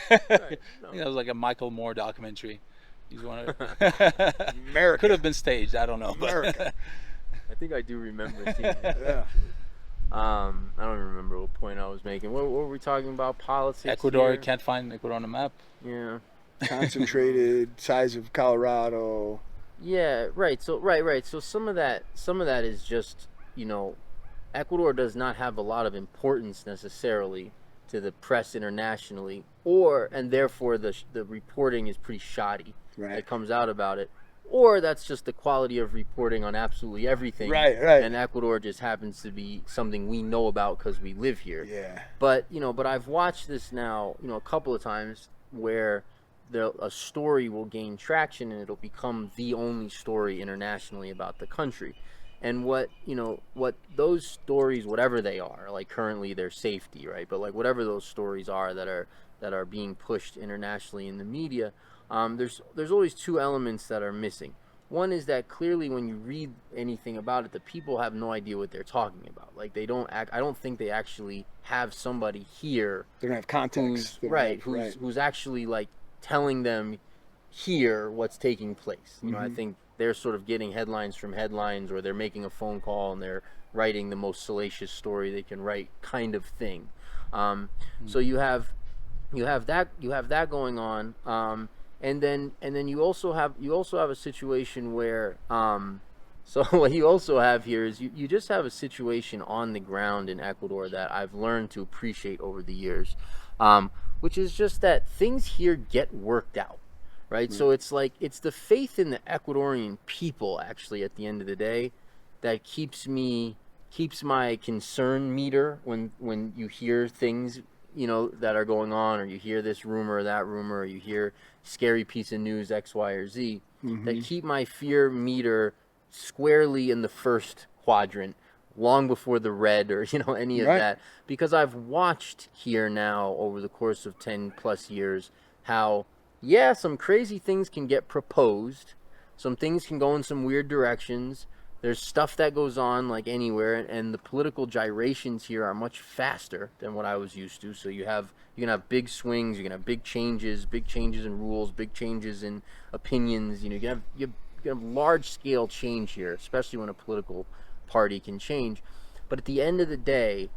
[SPEAKER 3] Right. No. I think that was like a Michael Moore documentary. He's one of
[SPEAKER 1] America.
[SPEAKER 3] Could have been staged. I don't know.
[SPEAKER 1] America.
[SPEAKER 2] I think I do remember seeing that.
[SPEAKER 1] Yeah.
[SPEAKER 2] I don't even remember what point I was making. What were we talking about? Politics.
[SPEAKER 3] Ecuador,
[SPEAKER 2] here?
[SPEAKER 3] can't find Ecuador on the map.
[SPEAKER 2] Yeah.
[SPEAKER 1] Concentrated, size of Colorado.
[SPEAKER 2] Yeah, right. So right. So some of that is just, Ecuador does not have a lot of importance necessarily to the press internationally, and therefore the reporting is pretty shoddy that comes out about it, or that's just the quality of reporting on absolutely everything.
[SPEAKER 1] Right.
[SPEAKER 2] And Ecuador just happens to be something we know about because we live here.
[SPEAKER 1] Yeah.
[SPEAKER 2] But I've watched this now, a couple of times where a story will gain traction and it'll become the only story internationally about the country. And what those stories, whatever they are, like currently they're safety, right? But like whatever those stories are that are being pushed internationally in the media, there's always two elements that are missing. One is that clearly when you read anything about it, the people have no idea what they're talking about. Like I don't think they actually have somebody here.
[SPEAKER 1] They don't have context.
[SPEAKER 2] Who's actually like telling them here what's taking place. I think they're sort of getting headlines from headlines, or they're making a phone call and they're writing the most salacious story they can write, kind of thing. So you have that going on, and then you also have a situation where so what you also have here is you just have a situation on the ground in Ecuador that I've learned to appreciate over the years, which is just that things here get worked out. Right? So it's the faith in the Ecuadorian people, actually, at the end of the day, that keeps my concern meter when you hear things, that are going on, or you hear this rumor or that rumor, or you hear scary piece of news X, Y, or Z, that keep my fear meter squarely in the first quadrant, long before the red or any of that, because I've watched here now over the course of 10 plus years how some crazy things can get proposed. Some things can go in some weird directions. There's stuff that goes on like anywhere, and the political gyrations here are much faster than what I was used to. So you can have big swings, you can have big changes in rules, big changes in opinions. You can have large scale change here, especially when a political party can change. But at the end of the day,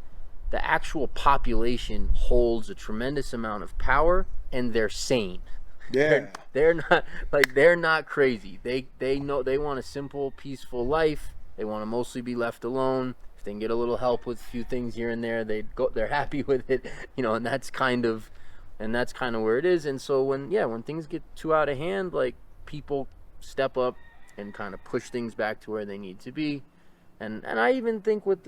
[SPEAKER 2] the actual population holds a tremendous amount of power, and they're sane.
[SPEAKER 1] Yeah.
[SPEAKER 2] They're not crazy. They know they want a simple, peaceful life. They want to mostly be left alone. If they can get a little help with a few things here and there, they're happy with it, and that's kind of where it is. And so when things get too out of hand, like, people step up and kind of push things back to where they need to be. And I even think with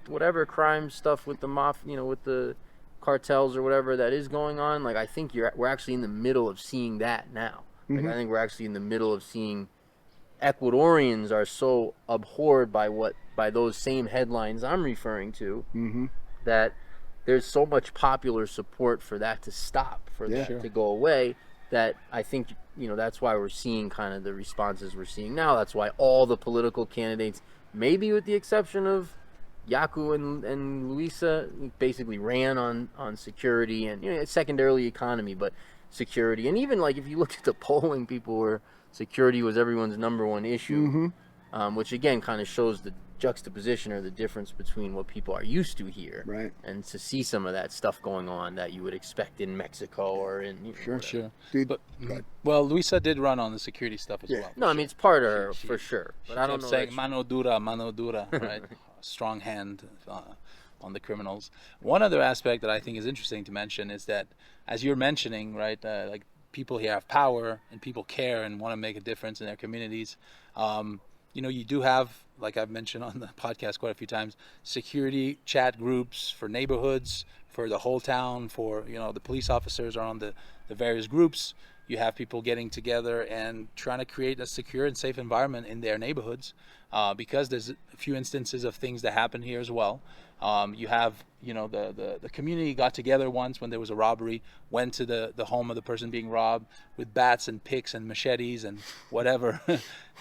[SPEAKER 2] whatever crime stuff with the with the cartels or whatever that is going on, like, I think we're actually in the middle of seeing that now. Like, I think we're actually in the middle of seeing Ecuadorians are so abhorred by those same headlines I'm referring to, that there's so much popular support for that to stop, for that to go away, that I think that's why we're seeing kind of the responses we're seeing now. That's why all the political candidates, maybe with the exception of Yaku and Luisa, basically ran on security and secondarily economy, but security. And even like if you look at the polling, people were security was everyone's number one issue, which again kind of shows the juxtaposition or the difference between what people are used to here,
[SPEAKER 1] right? And
[SPEAKER 2] to see some of that stuff going on that you would expect in Mexico or in
[SPEAKER 3] sure.
[SPEAKER 1] Dude,
[SPEAKER 3] but well, Luisa did run on the security stuff as well.
[SPEAKER 2] No, I mean it's part of her for sure. But I don't know.
[SPEAKER 3] Saying mano dura, right? Strong hand on the criminals. One other aspect that I think is interesting to mention is that, as you're mentioning, right, like people here have power and people care and want to make a difference in their communities. You do have, like I've mentioned on the podcast quite a few times, security chat groups for neighborhoods, for the whole town, for, the police officers are on the various groups. You have people getting together and trying to create a secure and safe environment in their neighborhoods, because there's a few instances of things that happen here as well. You have, the community got together once when there was a robbery, went to the home of the person being robbed with bats and picks and machetes and whatever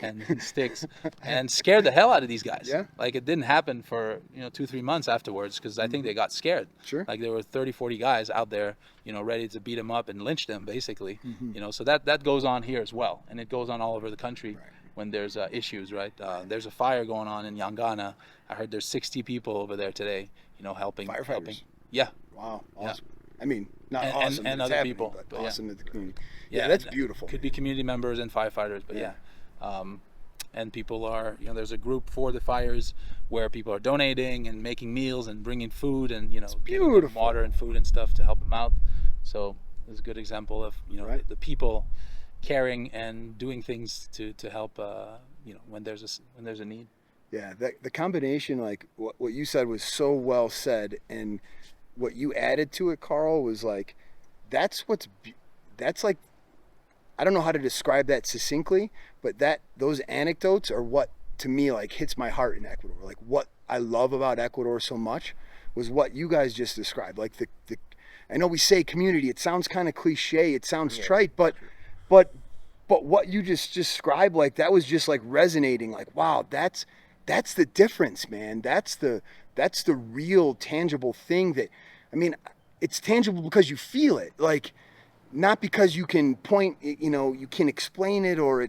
[SPEAKER 3] and sticks, and scared the hell out of these guys.
[SPEAKER 1] Yeah.
[SPEAKER 3] Like, it didn't happen for 2-3 months afterwards, because I think they got scared.
[SPEAKER 1] Sure.
[SPEAKER 3] Like, there were 30-40 guys out there, ready to beat them up and lynch them, basically. So that goes on here as well, and it goes on all over the country. when there's issues, right? There's a fire going on in Yangana. I heard there's 60 people over there today, helping.
[SPEAKER 1] Firefighters.
[SPEAKER 3] Yeah.
[SPEAKER 1] Wow.
[SPEAKER 3] Yeah.
[SPEAKER 1] Awesome. I mean, not
[SPEAKER 3] And-
[SPEAKER 1] awesome,
[SPEAKER 3] and
[SPEAKER 1] that it's
[SPEAKER 3] other
[SPEAKER 1] happening,
[SPEAKER 3] people,
[SPEAKER 1] but
[SPEAKER 3] but yeah.
[SPEAKER 1] awesome at the community. Yeah, that's beautiful.
[SPEAKER 3] Could be community members and firefighters, but
[SPEAKER 1] Yeah.
[SPEAKER 3] and people are, there's a group for the fires where people are donating and making meals and bringing food and, giving them
[SPEAKER 1] beautiful.
[SPEAKER 3] water and food and stuff to help them out. So it's a good example of,
[SPEAKER 1] Right.
[SPEAKER 3] the people caring and doing things to help, when there's a need.
[SPEAKER 1] Yeah, the combination, like what you said was so well said, and what you added to it, Carl, was like, that's like, I don't know how to describe that succinctly, but those anecdotes are what, to me, like hits my heart in Ecuador. Like what I love about Ecuador so much was what you guys just described. Like the I know we say community, it sounds kind of cliche, it sounds trite, but what you just described, like that was just like resonating, like, wow, that's the difference, man. That's the real tangible thing that, I mean, it's tangible because you feel it, like not because you can point, you can explain it, or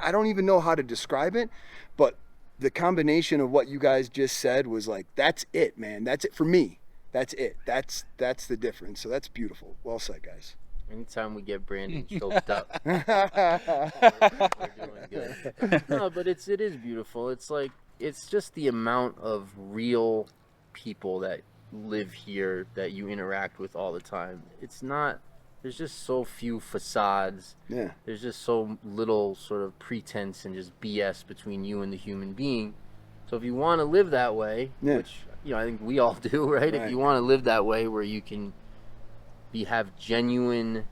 [SPEAKER 1] I don't even know how to describe it, but the combination of what you guys just said was like, that's it, man. That's it for me. That's it. That's the difference. So that's beautiful. Well said, guys.
[SPEAKER 2] Anytime we get Brandon choked up, we're doing good. No, but it is beautiful. It's like, it's just the amount of real people that live here that you interact with all the time. There's just so few facades.
[SPEAKER 1] Yeah.
[SPEAKER 2] There's just so little sort of pretense and just BS between you and the human being. So if you want to live that way, which, I think we all do, right? If you want to live that way where you can have genuine,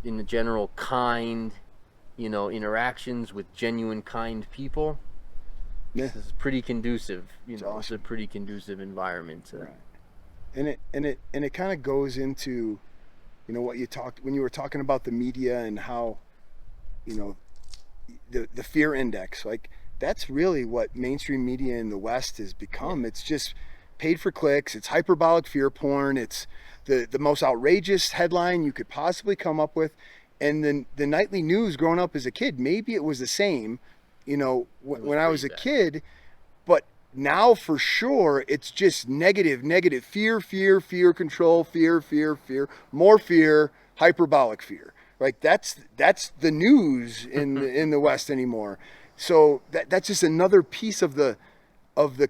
[SPEAKER 2] in the general, kind, interactions with genuine, kind people, this is pretty conducive.
[SPEAKER 1] Awesome.
[SPEAKER 2] It's a pretty conducive environment.
[SPEAKER 1] And it kind of goes into, what you talked when you were talking about the media and how, the fear index, like that's really what mainstream media in the West has become. Yeah. It's just paid for clicks. It's hyperbolic fear porn. It's the most outrageous headline you could possibly come up with. And then the nightly news growing up as a kid, maybe it was the same, when I was a kid, but now for sure it's just negative, fear, control, fear, more fear, hyperbolic fear. Like that's the news in the West anymore. So that's just another piece of the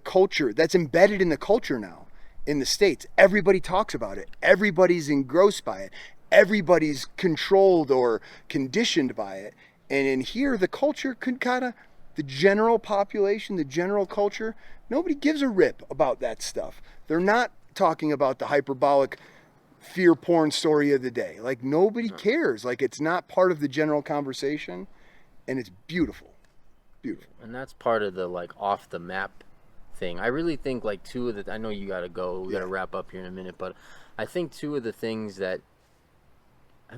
[SPEAKER 1] culture that's embedded in the culture now in the States. Everybody talks about it. Everybody's engrossed by it. Everybody's controlled or conditioned by it. And in here, the culture could the general population, the general culture, nobody gives a rip about that stuff. They're not talking about the hyperbolic fear porn story of the day. Like nobody cares. Like it's not part of the general conversation, and it's beautiful. Beautiful.
[SPEAKER 2] And that's part of the like off the map thing. I really think like I know you gotta go, we gotta wrap up here in a minute, but I think two of the things that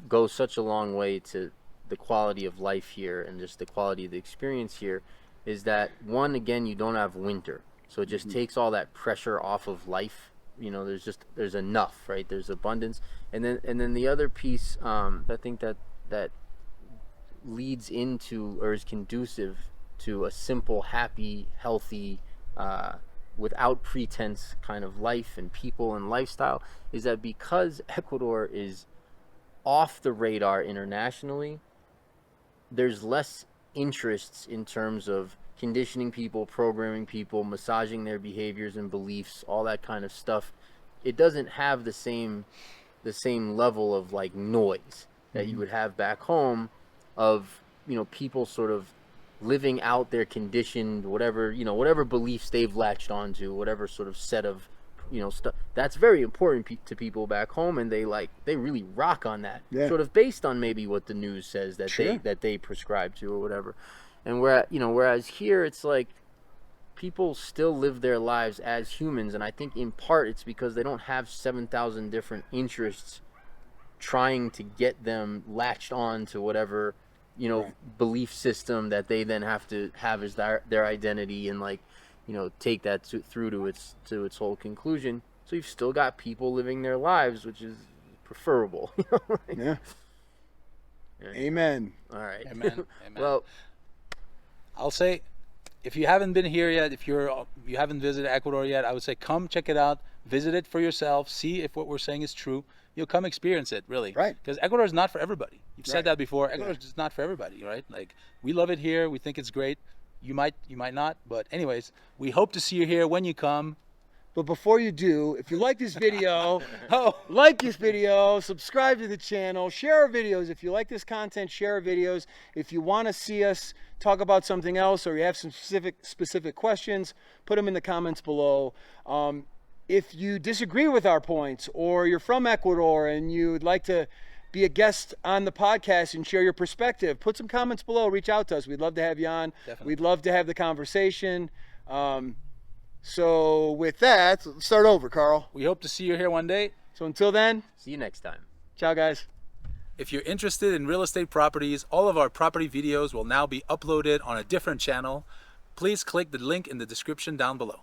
[SPEAKER 2] go such a long way to the quality of life here and just the quality of the experience here is that, one, again, you don't have winter, so it just takes all that pressure off of life. There's enough, right? There's abundance. And then the other piece, I think that leads into or is conducive to a simple, happy, healthy, without pretense kind of life and people and lifestyle, is that because Ecuador is off the radar internationally, there's less interests in terms of conditioning people, programming people, massaging their behaviors and beliefs, all that kind of stuff. It doesn't have the same level of like noise that you would have back home of, people sort of living out their conditioned whatever beliefs they've latched onto, whatever sort of set of stuff that's very important to people back home, and they really rock on that, sort of based on maybe what the news says that they prescribe to or whatever. And whereas here it's like people still live their lives as humans, and I think in part it's because they don't have 7,000 different interests trying to get them latched on to whatever belief system that they then have to have as their identity, and take that through to its whole conclusion. So you've still got people living their lives, which is preferable.
[SPEAKER 1] Yeah. Amen.
[SPEAKER 2] All right.
[SPEAKER 3] Amen.
[SPEAKER 2] Well,
[SPEAKER 3] I'll say, if you haven't been here yet, if you haven't visited Ecuador yet, I would say come check it out, visit it for yourself, see if what we're saying is true. You'll come experience it, really.
[SPEAKER 1] Right.
[SPEAKER 3] Because Ecuador is not for everybody. You've
[SPEAKER 1] Right.
[SPEAKER 3] said that before. Ecuador is just not for everybody, right? Like, we love it here. We think it's great. You might not. But anyways, we hope to see you here when you come.
[SPEAKER 1] But before you do, if you like this video, like this video, subscribe to the channel, share our videos. If you like this content, share our videos. If you want to see us talk about something else, or you have some specific questions, put them in the comments below. If you disagree with our points, or you're from Ecuador and you'd like to be a guest on the podcast and share your perspective, put some comments below, reach out to us. We'd love to have you on.
[SPEAKER 3] Definitely.
[SPEAKER 1] We'd love to have the conversation. So with that, let's start over, Carl.
[SPEAKER 3] We hope to see you here one day.
[SPEAKER 1] So until then,
[SPEAKER 2] See you next time.
[SPEAKER 1] ciao, guys.
[SPEAKER 3] If you're interested in real estate properties, all of our property videos will now be uploaded on a different channel. Please click the link in the description down below.